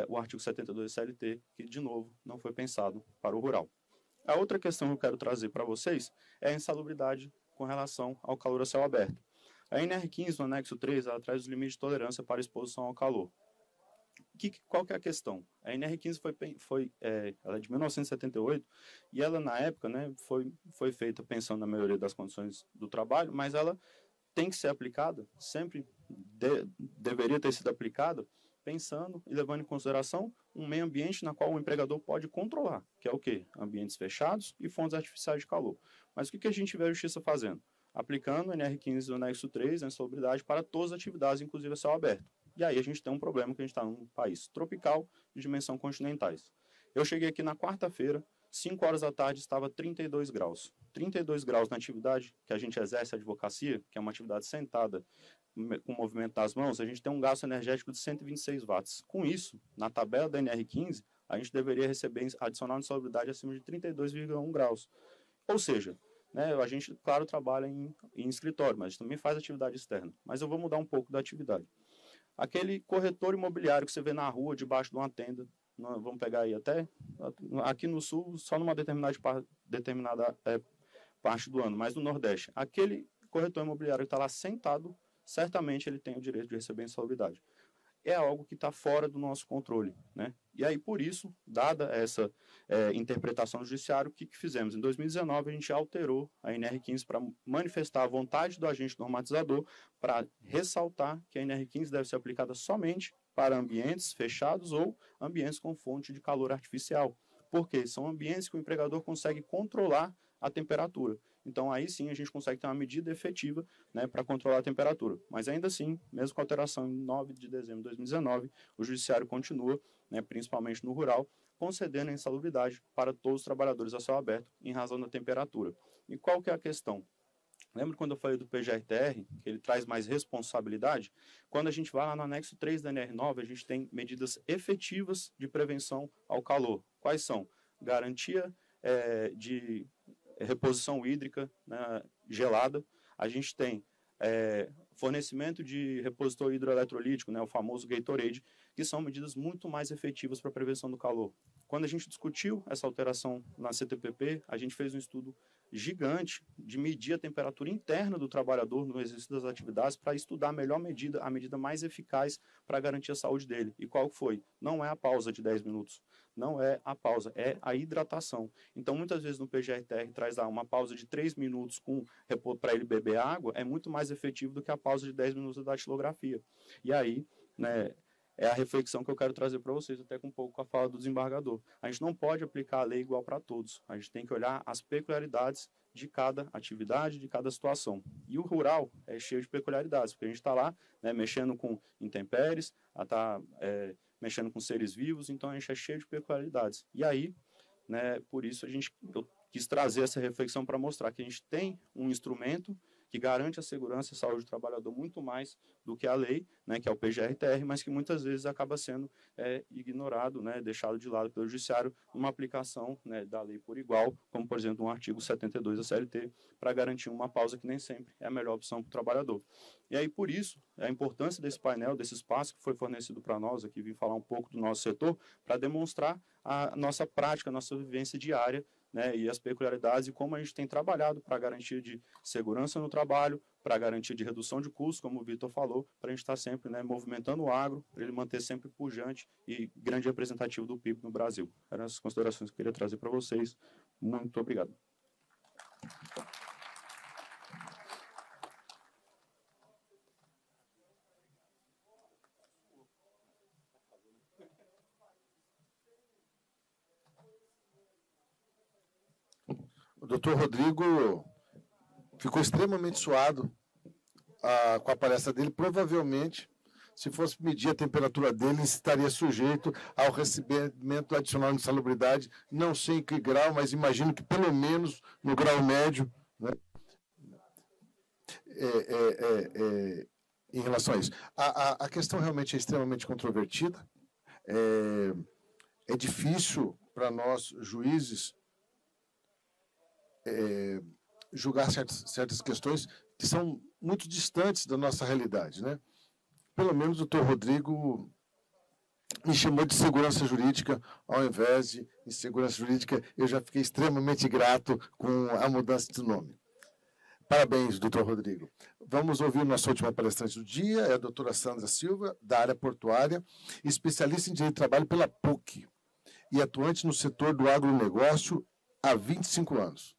o artigo 72 da CLT, que, de novo, não foi pensado para o rural. A outra questão que eu quero trazer para vocês é a insalubridade com relação ao calor a céu aberto. A NR15, no anexo 3, ela traz os limites de tolerância para exposição ao calor. Qual que é a questão? A NR15 ela é de 1978 e ela, na época, né, foi feita pensando na melhoria das condições do trabalho, mas ela tem que ser aplicada, sempre deveria ter sido aplicada pensando e levando em consideração um meio ambiente na qual o empregador pode controlar, que é o quê? Ambientes fechados e fontes artificiais de calor. Mas o que a gente vê a Justiça fazendo? Aplicando o NR15 do anexo 3, a insalubridade, para todas as atividades, inclusive a céu aberto. E aí a gente tem um problema que a gente está num país tropical de dimensão continentais. Eu cheguei aqui na quarta-feira, 5 horas da tarde, estava 32 graus. 32 graus na atividade que a gente exerce a advocacia, que é uma atividade sentada, com o movimento das mãos, a gente tem um gasto energético de 126 watts. Com isso, na tabela da NR15, a gente deveria receber adicional de insalubridade acima de 32,1 graus. Ou seja, né, a gente, claro, trabalha em escritório, mas também faz atividade externa. Mas eu vou mudar um pouco da atividade. Aquele corretor imobiliário que você vê na rua, debaixo de uma tenda, vamos pegar aí até, aqui no sul, só numa determinada parte do ano, mas no Nordeste. Aquele corretor imobiliário que está lá sentado, certamente ele tem o direito de receber insalubridade. É algo que está fora do nosso controle, né? E aí, por isso, dada essa interpretação do judiciário, o que fizemos? Em 2019, a gente alterou a NR15 para manifestar a vontade do agente normatizador para ressaltar que a NR15 deve ser aplicada somente para ambientes fechados ou ambientes com fonte de calor artificial. Porque são ambientes que o empregador consegue controlar a temperatura. Então, aí sim, a gente consegue ter uma medida efetiva, né, para controlar a temperatura. Mas ainda assim, mesmo com a alteração em 9 de dezembro de 2019, o judiciário continua, né, principalmente no rural, concedendo a insalubridade para todos os trabalhadores a céu aberto em razão da temperatura. E qual que é a questão? Lembra quando eu falei do PGR-TR, que ele traz mais responsabilidade? Quando a gente vai lá no anexo 3 da NR9, a gente tem medidas efetivas de prevenção ao calor. Quais são? Garantia de reposição hídrica, né, gelada. A gente tem fornecimento de repositor hidroeletrolítico, né, o famoso Gatorade, que são medidas muito mais efetivas para a prevenção do calor. Quando a gente discutiu essa alteração na CTPP, a gente fez um estudo gigante de medir a temperatura interna do trabalhador no exercício das atividades para estudar a melhor medida, a medida mais eficaz para garantir a saúde dele. E qual foi? Não é a pausa de 10 minutos, não é a pausa, é a hidratação. Então, muitas vezes no PGR-TR traz lá uma pausa de 3 minutos para ele beber água, é muito mais efetivo do que a pausa de 10 minutos da datilografia. E aí, né, é a reflexão que eu quero trazer para vocês, até com um pouco com a fala do desembargador. A gente não pode aplicar a lei igual para todos. A gente tem que olhar as peculiaridades de cada atividade, de cada situação. E o rural é cheio de peculiaridades, porque a gente está lá, né, mexendo com intempéries, mexendo com seres vivos, então a gente é cheio de peculiaridades. E aí, né, por isso eu quis trazer essa reflexão para mostrar que a gente tem um instrumento que garante a segurança e a saúde do trabalhador muito mais do que a lei, né, que é o PGR-TR, mas que muitas vezes acaba sendo ignorado, né, deixado de lado pelo judiciário, numa aplicação, né, da lei por igual, como, por exemplo, um artigo 72 da CLT, para garantir uma pausa que nem sempre é a melhor opção para o trabalhador. E aí, por isso, a importância desse painel, desse espaço que foi fornecido para nós, aqui vim falar um pouco do nosso setor, para demonstrar a nossa prática, a nossa vivência diária, né, e as peculiaridades e como a gente tem trabalhado para garantia de segurança no trabalho, para garantia de redução de custos, como o Vitor falou, para a gente estar sempre, né, movimentando o agro, para ele manter sempre pujante e grande representativo do PIB no Brasil. Eram essas considerações que eu queria trazer para vocês. Muito obrigado. O doutor Rodrigo ficou extremamente suado com a palestra dele. Provavelmente, se fosse medir a temperatura dele, estaria sujeito ao recebimento adicional de insalubridade, não sei em que grau, mas imagino que pelo menos no grau médio, né? Em relação a isso. A questão realmente é extremamente controvertida. É difícil para nós, juízes, julgar certas questões que são muito distantes da nossa realidade, né? Pelo menos o doutor Rodrigo me chamou de segurança jurídica ao invés de insegurança jurídica. Eu já fiquei extremamente grato com a mudança de nome. Parabéns, doutor Rodrigo. Vamos ouvir nossa última palestrante do dia, é a doutora Sandra Silva, da área portuária, especialista em direito de trabalho pela PUC e atuante no setor do agronegócio há 25 anos.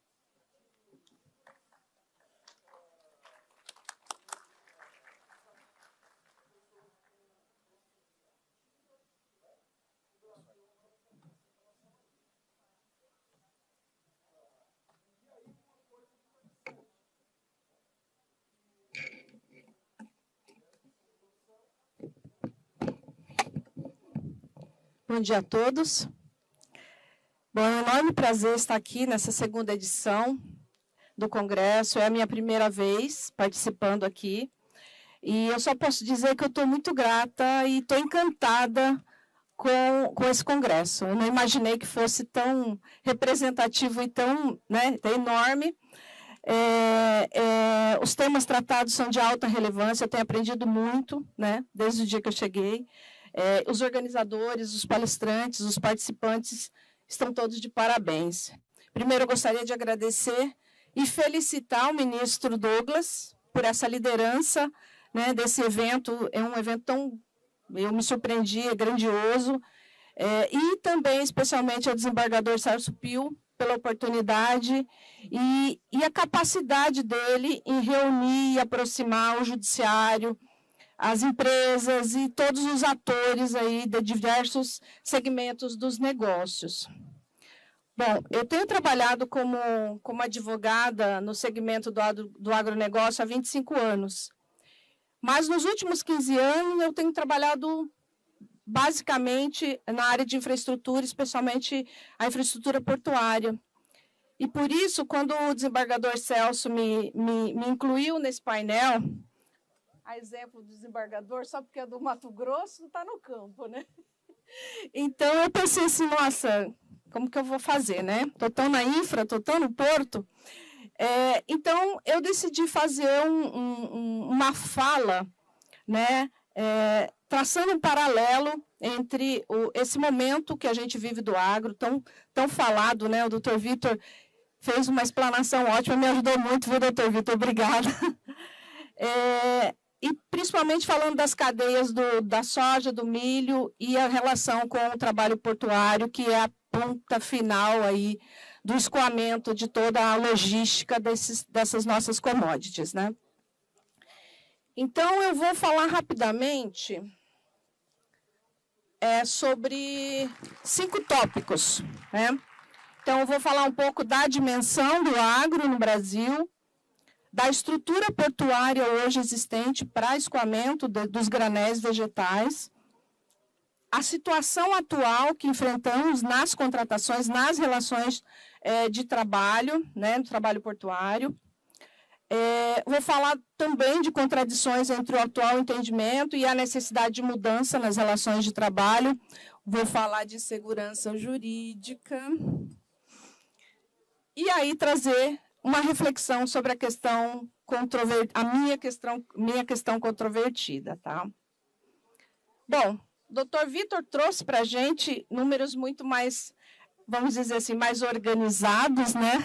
Bom dia a todos. Bom, é um enorme prazer estar aqui nessa segunda edição do Congresso. É a minha primeira vez participando aqui. E eu só posso dizer que eu estou muito grata e estou encantada com esse Congresso. Eu não imaginei que fosse tão representativo e tão, né, tão enorme. Os temas tratados são de alta relevância, eu tenho aprendido muito, né, desde o dia que eu cheguei. Os organizadores, os palestrantes, os participantes estão todos de parabéns. Primeiro, eu gostaria de agradecer e felicitar o ministro Douglas por essa liderança, né, desse evento. É um evento tão... Eu me surpreendi, é grandioso. E também, especialmente, ao desembargador Celso Pio, pela oportunidade e a capacidade dele em reunir e aproximar o judiciário, as empresas e todos os atores aí de diversos segmentos dos negócios. Bom, eu tenho trabalhado como advogada no segmento do agronegócio há 25 anos, mas nos últimos 15 anos eu tenho trabalhado basicamente na área de infraestrutura, especialmente a infraestrutura portuária. E por isso, quando o desembargador Celso me incluiu nesse painel, a exemplo do desembargador, só porque é do Mato Grosso, está no campo, né? Então, eu pensei assim, nossa, como que eu vou fazer, né? Estou tão na infra, estou tão no porto. Então, eu decidi fazer uma fala, né? Traçando um paralelo entre esse momento que a gente vive do agro, tão falado, né? O doutor Vitor fez uma explanação ótima, me ajudou muito, viu, doutor Vitor? Obrigada. E principalmente falando das cadeias da soja, do milho e a relação com o trabalho portuário, que é a ponta final aí do escoamento de toda a logística dessas nossas commodities, né? Então, eu vou falar rapidamente sobre 5 tópicos, né? Então, eu vou falar um pouco da dimensão do agro no Brasil, da estrutura portuária hoje existente para escoamento dos granéis vegetais, a situação atual que enfrentamos nas contratações, nas relações de trabalho, né, no trabalho portuário. Vou falar também de contradições entre o atual entendimento e a necessidade de mudança nas relações de trabalho. Vou falar de segurança jurídica. E aí trazer uma reflexão sobre a questão minha questão controvertida, tá? Bom, o doutor Vitor trouxe para a gente números muito mais, vamos dizer assim, mais organizados, né?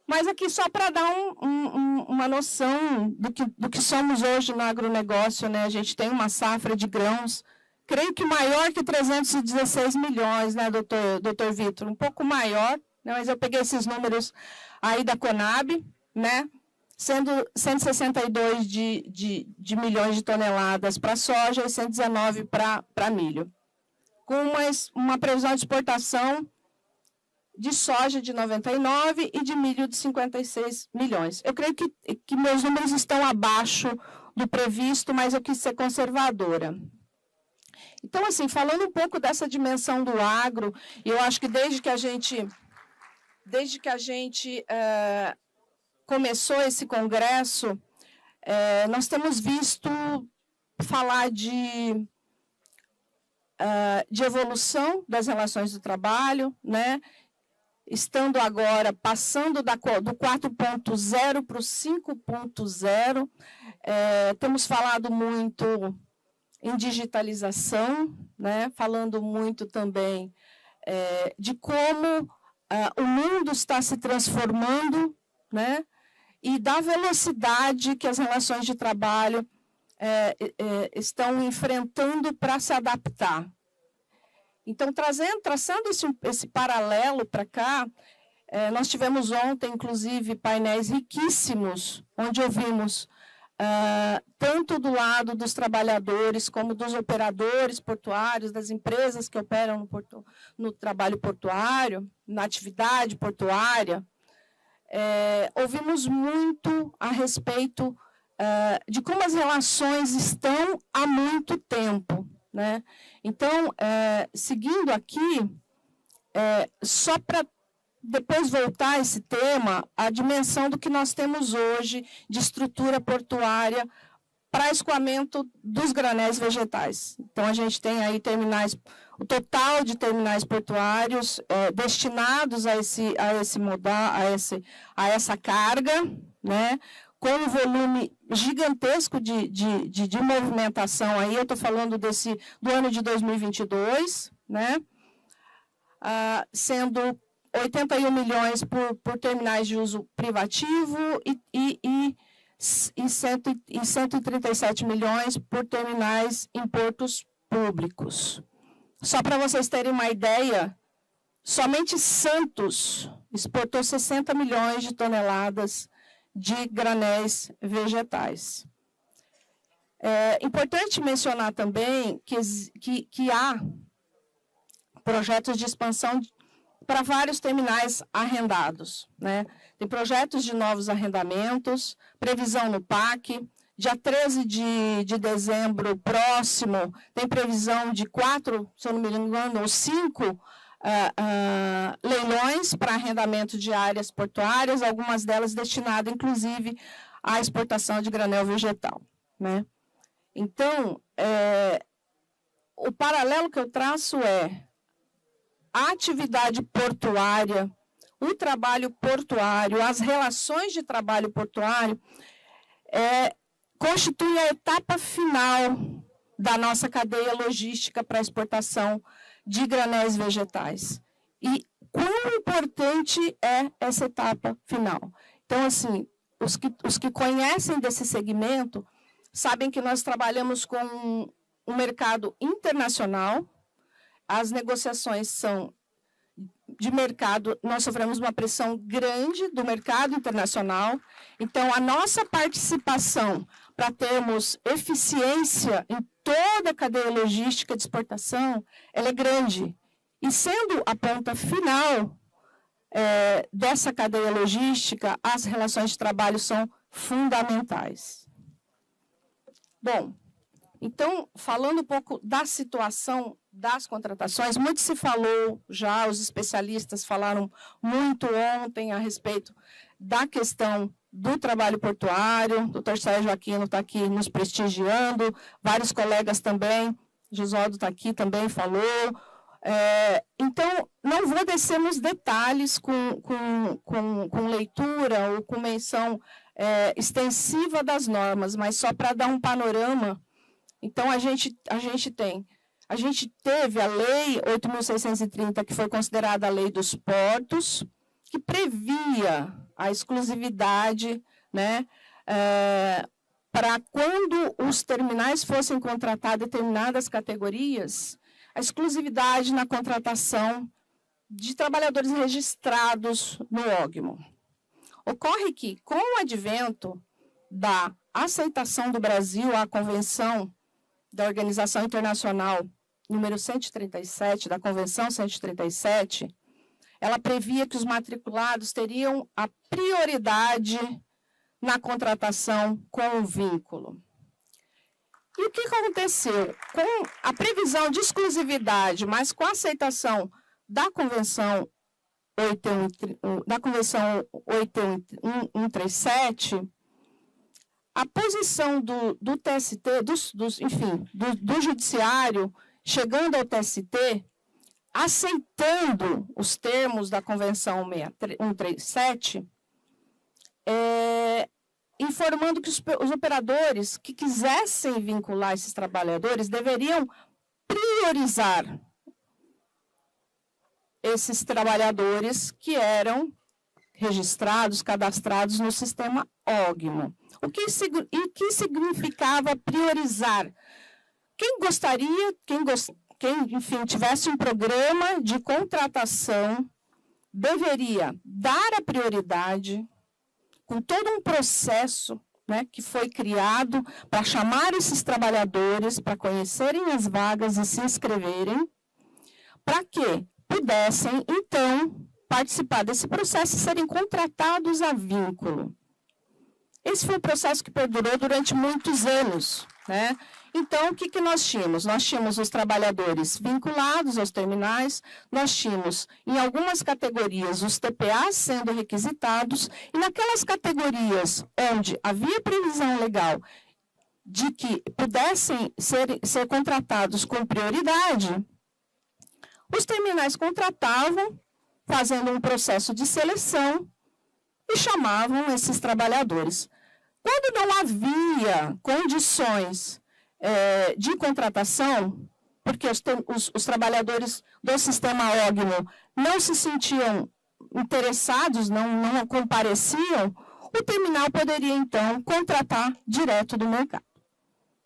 Mas aqui só para dar uma noção do que somos hoje no agronegócio, né? A gente tem uma safra de grãos, creio que maior que 316 milhões, né, doutor Vitor? Um pouco maior, né? Mas eu peguei esses números aí da Conab, né? Sendo 162 de milhões de toneladas para soja e 119 para milho. Com uma previsão de exportação de soja de 99 e de milho de 56 milhões. Eu creio que meus números estão abaixo do previsto, mas eu quis ser conservadora. Então, assim, falando um pouco dessa dimensão do agro, eu acho que desde que a gente começou esse congresso, nós temos visto falar de evolução das relações do trabalho, né? Estando agora, passando do 4.0 para o 5.0, temos falado muito em digitalização, né? Falando muito também de como o mundo está se transformando, né? E da velocidade que as relações de trabalho estão enfrentando para se adaptar. Então, traçando esse paralelo para cá, nós tivemos ontem, inclusive, painéis riquíssimos, onde ouvimos tanto do lado dos trabalhadores, como dos operadores portuários, das empresas que operam no trabalho portuário, na atividade portuária. Ouvimos muito a respeito de como as relações estão há muito tempo, né? Então, seguindo aqui, só para depois voltar a esse tema, a dimensão do que nós temos hoje de estrutura portuária para escoamento dos granéis vegetais. Então, a gente tem aí terminais, o total de terminais portuários destinados a essa carga, né? Com um volume gigantesco de movimentação. Aí eu estou falando do ano de 2022, né? Sendo 81 milhões por terminais de uso privativo e 137 milhões por terminais em portos públicos. Só para vocês terem uma ideia, somente Santos exportou 60 milhões de toneladas de granéis vegetais. É importante mencionar também que há projetos de expansão para vários terminais arrendados, né? Tem projetos de novos arrendamentos, previsão no PAC. Dia 13 de dezembro próximo, tem previsão de 4, se eu não me engano, ou 5 leilões para arrendamento de áreas portuárias, algumas delas destinadas, inclusive, à exportação de granel vegetal, né? Então, o paralelo que eu traço a atividade portuária, o trabalho portuário, as relações de trabalho portuário, constitui a etapa final da nossa cadeia logística para a exportação de granéis vegetais. E quão importante é essa etapa final? Então, assim, os que conhecem desse segmento sabem que nós trabalhamos com um mercado internacional, as negociações são de mercado, nós sofremos uma pressão grande do mercado internacional, então a nossa participação para termos eficiência em toda a cadeia logística de exportação, ela é grande. E sendo a ponta final dessa cadeia logística, as relações de trabalho são fundamentais. Bom, então, falando um pouco da situação das contratações, muito se falou já, os especialistas falaram muito ontem a respeito da questão do trabalho portuário, o doutor Sérgio Aquino está aqui nos prestigiando, vários colegas também, Gisoldo está aqui também, falou. Então, não vou descer nos detalhes com leitura ou com menção extensiva das normas, mas só para dar um panorama. Então, a gente teve a Lei 8.630, que foi considerada a Lei dos Portos, que previa a exclusividade, né, para quando os terminais fossem contratar determinadas categorias, a exclusividade na contratação de trabalhadores registrados no OGMO. Ocorre que, com o advento da aceitação do Brasil à Convenção da Organização Internacional número 137, da Convenção 137, ela previa que os matriculados teriam a prioridade na contratação com o vínculo. E o que aconteceu? Com a previsão de exclusividade, mas com a aceitação da Convenção 8137, a posição do TST, do Judiciário, chegando ao TST, aceitando os termos da Convenção 137, informando que os operadores que quisessem vincular esses trabalhadores deveriam priorizar esses trabalhadores que eram registrados, cadastrados no sistema OGMO. O que significava priorizar? Quem gostaria, enfim, tivesse um programa de contratação, deveria dar a prioridade, com todo um processo, né, que foi criado para chamar esses trabalhadores, para conhecerem as vagas e se inscreverem, para que pudessem, então, participar desse processo e serem contratados a vínculo. Esse foi um processo que perdurou durante muitos anos, né? Então, o que nós tínhamos? Nós tínhamos os trabalhadores vinculados aos terminais, nós tínhamos, em algumas categorias, os TPAs sendo requisitados, e naquelas categorias onde havia previsão legal de que pudessem ser contratados com prioridade, os terminais contratavam, fazendo um processo de seleção, e chamavam esses trabalhadores. Quando não havia condições de contratação, porque os trabalhadores do sistema OGNO não se sentiam interessados, não compareciam, o terminal poderia, então, contratar direto do mercado.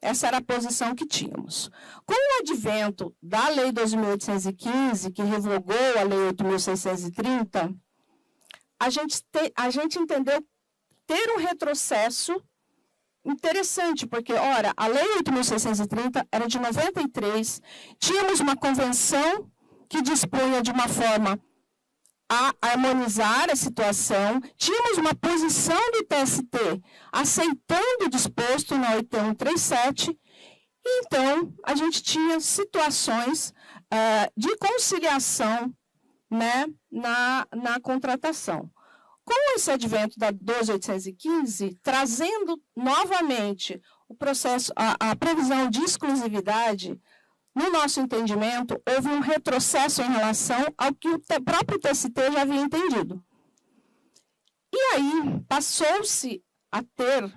Essa era a posição que tínhamos. Com o advento da Lei 2.815, que revogou a Lei 8.630, a gente entendeu ter um retrocesso interessante, porque, ora, a Lei 8.630 era de 93, tínhamos uma convenção que dispunha de uma forma a harmonizar a situação, tínhamos uma posição do TST aceitando o disposto na 8137, então a gente tinha situações de conciliação, né, na contratação. Com esse advento da 12.815, trazendo novamente o processo, a previsão de exclusividade, no nosso entendimento, houve um retrocesso em relação ao que o próprio TST já havia entendido. E aí, passou-se a ter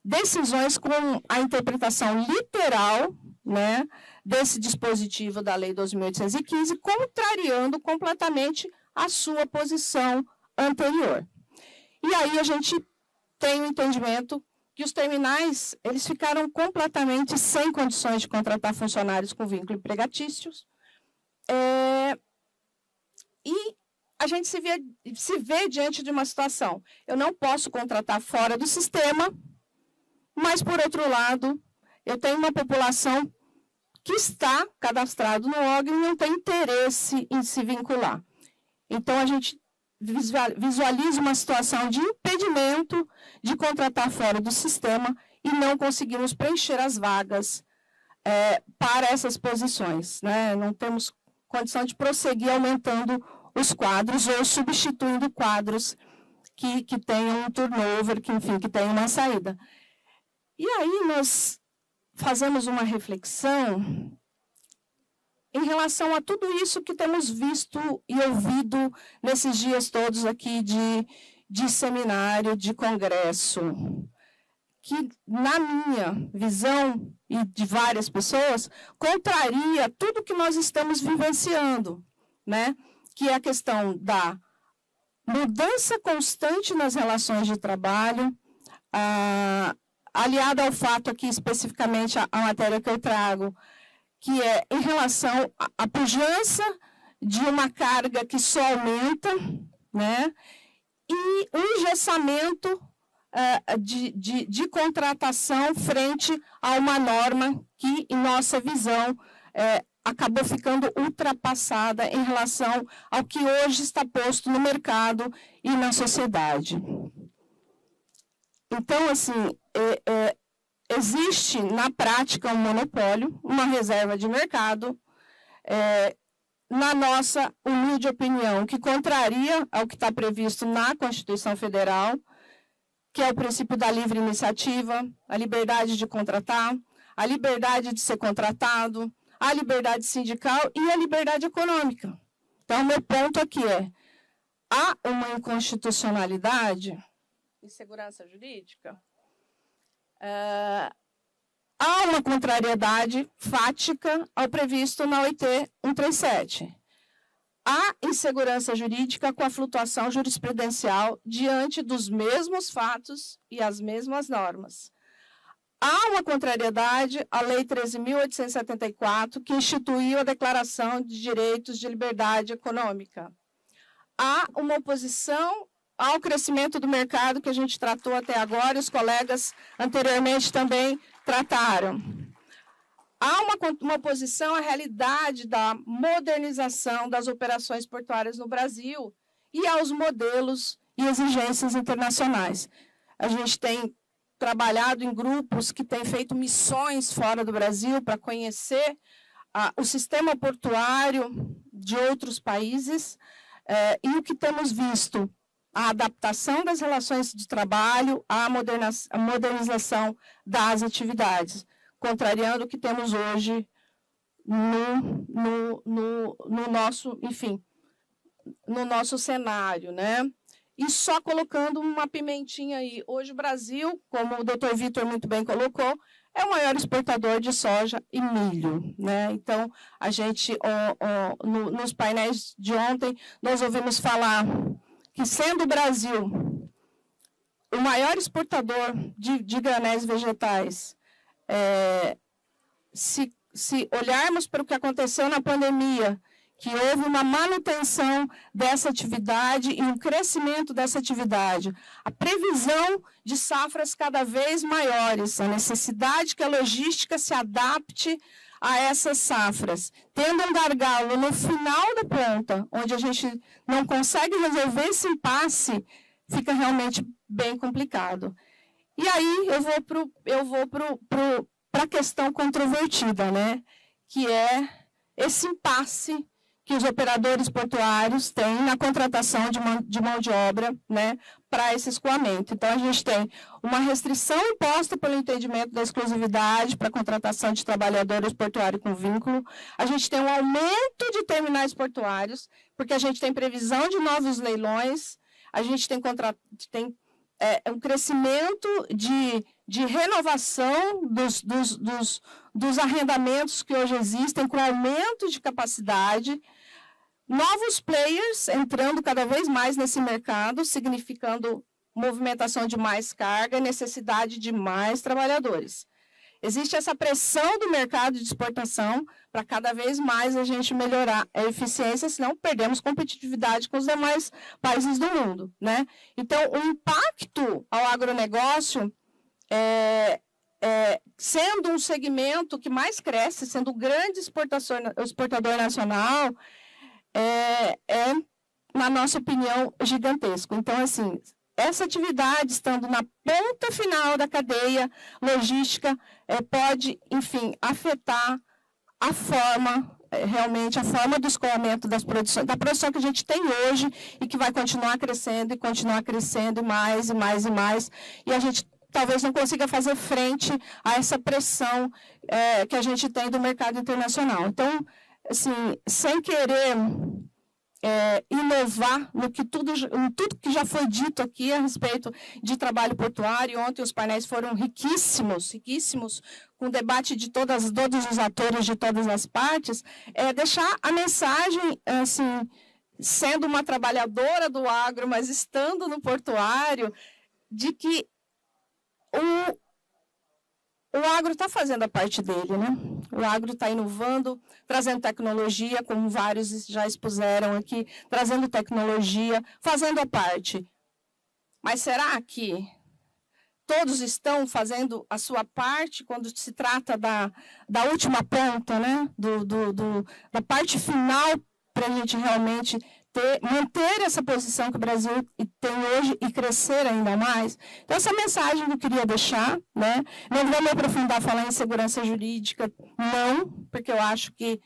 decisões com a interpretação literal, né, desse dispositivo da Lei 2.815, contrariando completamente a sua posição anterior. E aí a gente tem o entendimento que os terminais eles ficaram completamente sem condições de contratar funcionários com vínculo empregatícios. E a gente se vê diante de uma situação. Eu não posso contratar fora do sistema, mas, por outro lado, eu tenho uma população que está cadastrado no OGNO e não tem interesse em se vincular. Então, a gente visualiza uma situação de impedimento de contratar fora do sistema e não conseguimos preencher as vagas para essas posições, né? Não temos condição de prosseguir aumentando os quadros ou substituindo quadros que tenham um turnover, que tenham uma saída. E aí nós fazemos uma reflexão em relação a tudo isso que temos visto e ouvido nesses dias todos aqui de seminário, de congresso, que, na minha visão e de várias pessoas, contraria tudo que nós estamos vivenciando, né? Que é a questão da mudança constante nas relações de trabalho, aliada ao fato aqui, especificamente, a matéria que eu trago, que é em relação à pujança de uma carga que só aumenta, né? E um engessamento de contratação frente a uma norma que, em nossa visão, acabou ficando ultrapassada em relação ao que hoje está posto no mercado e na sociedade. Então, assim, existe, na prática, um monopólio, uma reserva de mercado, na nossa humilde opinião, que contraria ao que está previsto na Constituição Federal, que é o princípio da livre iniciativa, a liberdade de contratar, a liberdade de ser contratado, a liberdade sindical e a liberdade econômica. Então, meu ponto aqui há uma inconstitucionalidade, insegurança jurídica, há uma contrariedade fática ao previsto na OIT 137. Há insegurança jurídica com a flutuação jurisprudencial diante dos mesmos fatos e as mesmas normas. Há uma contrariedade à Lei 13.874, que instituiu a Declaração de Direitos de Liberdade Econômica. Há uma oposição ao crescimento do mercado, que a gente tratou até agora, e os colegas anteriormente também trataram. Há uma oposição à realidade da modernização das operações portuárias no Brasil e aos modelos e exigências internacionais. A gente tem trabalhado em grupos que têm feito missões fora do Brasil para conhecer o sistema portuário de outros países, e o que temos visto, a adaptação das relações de trabalho, a modernização das atividades, contrariando o que temos hoje no nosso, enfim, no nosso cenário, né? E só colocando uma pimentinha aí. Hoje o Brasil, como o doutor Vitor muito bem colocou, é o maior exportador de soja e milho, né? Então, a gente, nos painéis de ontem, nós ouvimos falar que, sendo o Brasil o maior exportador de granéis vegetais, se olharmos para o que aconteceu na pandemia, que houve uma manutenção dessa atividade e um crescimento dessa atividade, a previsão de safras cada vez maiores, a necessidade que a logística se adapte a essas safras, tendo um gargalo no final da ponta, onde a gente não consegue resolver esse impasse, fica realmente bem complicado. E aí eu vou para a questão controvertida, né? Que é esse impasse que os operadores portuários têm na contratação de mão de obra, né, para esse escoamento. Então, a gente tem uma restrição imposta pelo entendimento da exclusividade para a contratação de trabalhadores portuários com vínculo. A gente tem um aumento de terminais portuários, porque a gente tem previsão de novos leilões, a gente tem um crescimento de renovação dos arrendamentos que hoje existem, com aumento de capacidade, novos players entrando cada vez mais nesse mercado, significando movimentação de mais carga e necessidade de mais trabalhadores. Existe essa pressão do mercado de exportação para cada vez mais a gente melhorar a eficiência, senão perdemos competitividade com os demais países do mundo, né? Então, o impacto ao agronegócio, sendo um segmento que mais cresce, sendo o grande exportador nacional, na nossa opinião, gigantesco. Então, assim, essa atividade, estando na ponta final da cadeia logística, pode, enfim, afetar a forma, realmente, a forma do escoamento da produção que a gente tem hoje e que vai continuar crescendo e mais, e mais, e mais. E a gente talvez não consiga fazer frente a essa pressão que a gente tem do mercado internacional. Então, assim, sem querer inovar em tudo que já foi dito aqui a respeito de trabalho portuário. Ontem os painéis foram riquíssimos, com debate de todos os atores de todas as partes, deixar a mensagem, assim, sendo uma trabalhadora do agro, mas estando no portuário, de que o agro está fazendo a parte dele, né? O agro está inovando, trazendo tecnologia, como vários já expuseram aqui, trazendo tecnologia, fazendo a parte. Mas será que todos estão fazendo a sua parte quando se trata da última ponta, né? Da parte final, para a gente realmente manter essa posição que o Brasil tem hoje e crescer ainda mais? Então, essa mensagem que eu queria deixar, né? Não vou me aprofundar falar em segurança jurídica, não, porque eu acho que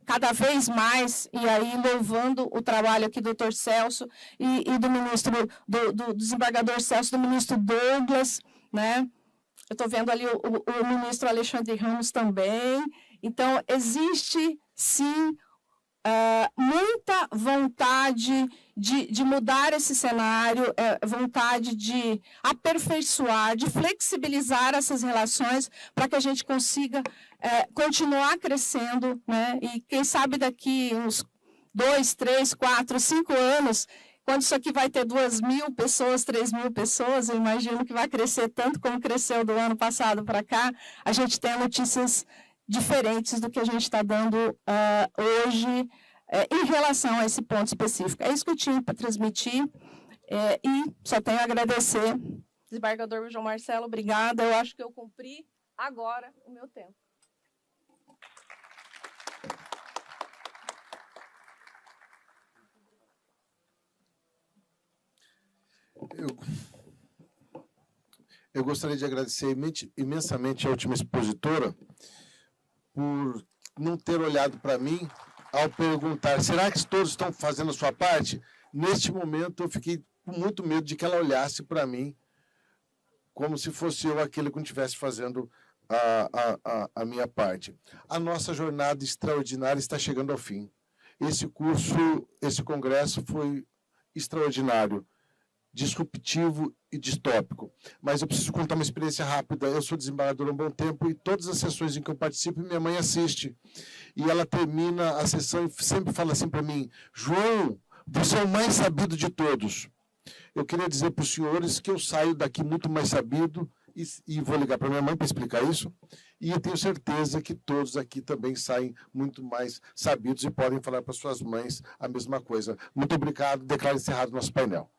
cada vez mais, e aí louvando o trabalho aqui do doutor Celso e do ministro, do desembargador Celso, do ministro Douglas, né? Eu estou vendo ali o ministro Alexandre Ramos também. Então, existe, sim, muita vontade de mudar esse cenário, vontade de aperfeiçoar, de flexibilizar essas relações para que a gente consiga continuar crescendo, né? E quem sabe daqui uns 2, 3, 4, 5 anos, quando isso aqui vai ter 2.000 pessoas, 3.000 pessoas, eu imagino que vai crescer tanto como cresceu do ano passado para cá, a gente tem notícias diferentes do que a gente está dando hoje em relação a esse ponto específico. É isso que eu tinha para transmitir e só tenho a agradecer. Desembargador João Marcelo, obrigada. Eu acho que eu cumpri agora o meu tempo. Eu gostaria de agradecer imensamente a última expositora por não ter olhado para mim ao perguntar, será que todos estão fazendo a sua parte? Neste momento, eu fiquei com muito medo de que ela olhasse para mim como se fosse eu aquele que não estivesse fazendo a minha parte. A nossa jornada extraordinária está chegando ao fim. Esse congresso foi extraordinário, disruptivo e distópico. Mas eu preciso contar uma experiência rápida. Eu sou desembargador há um bom tempo e todas as sessões em que eu participo, minha mãe assiste. E ela termina a sessão e sempre fala assim para mim, João, você é o mais sabido de todos. Eu queria dizer para os senhores que eu saio daqui muito mais sabido e vou ligar para minha mãe para explicar isso. E eu tenho certeza que todos aqui também saem muito mais sabidos e podem falar para suas mães a mesma coisa. Muito obrigado. Declaro encerrado nosso painel.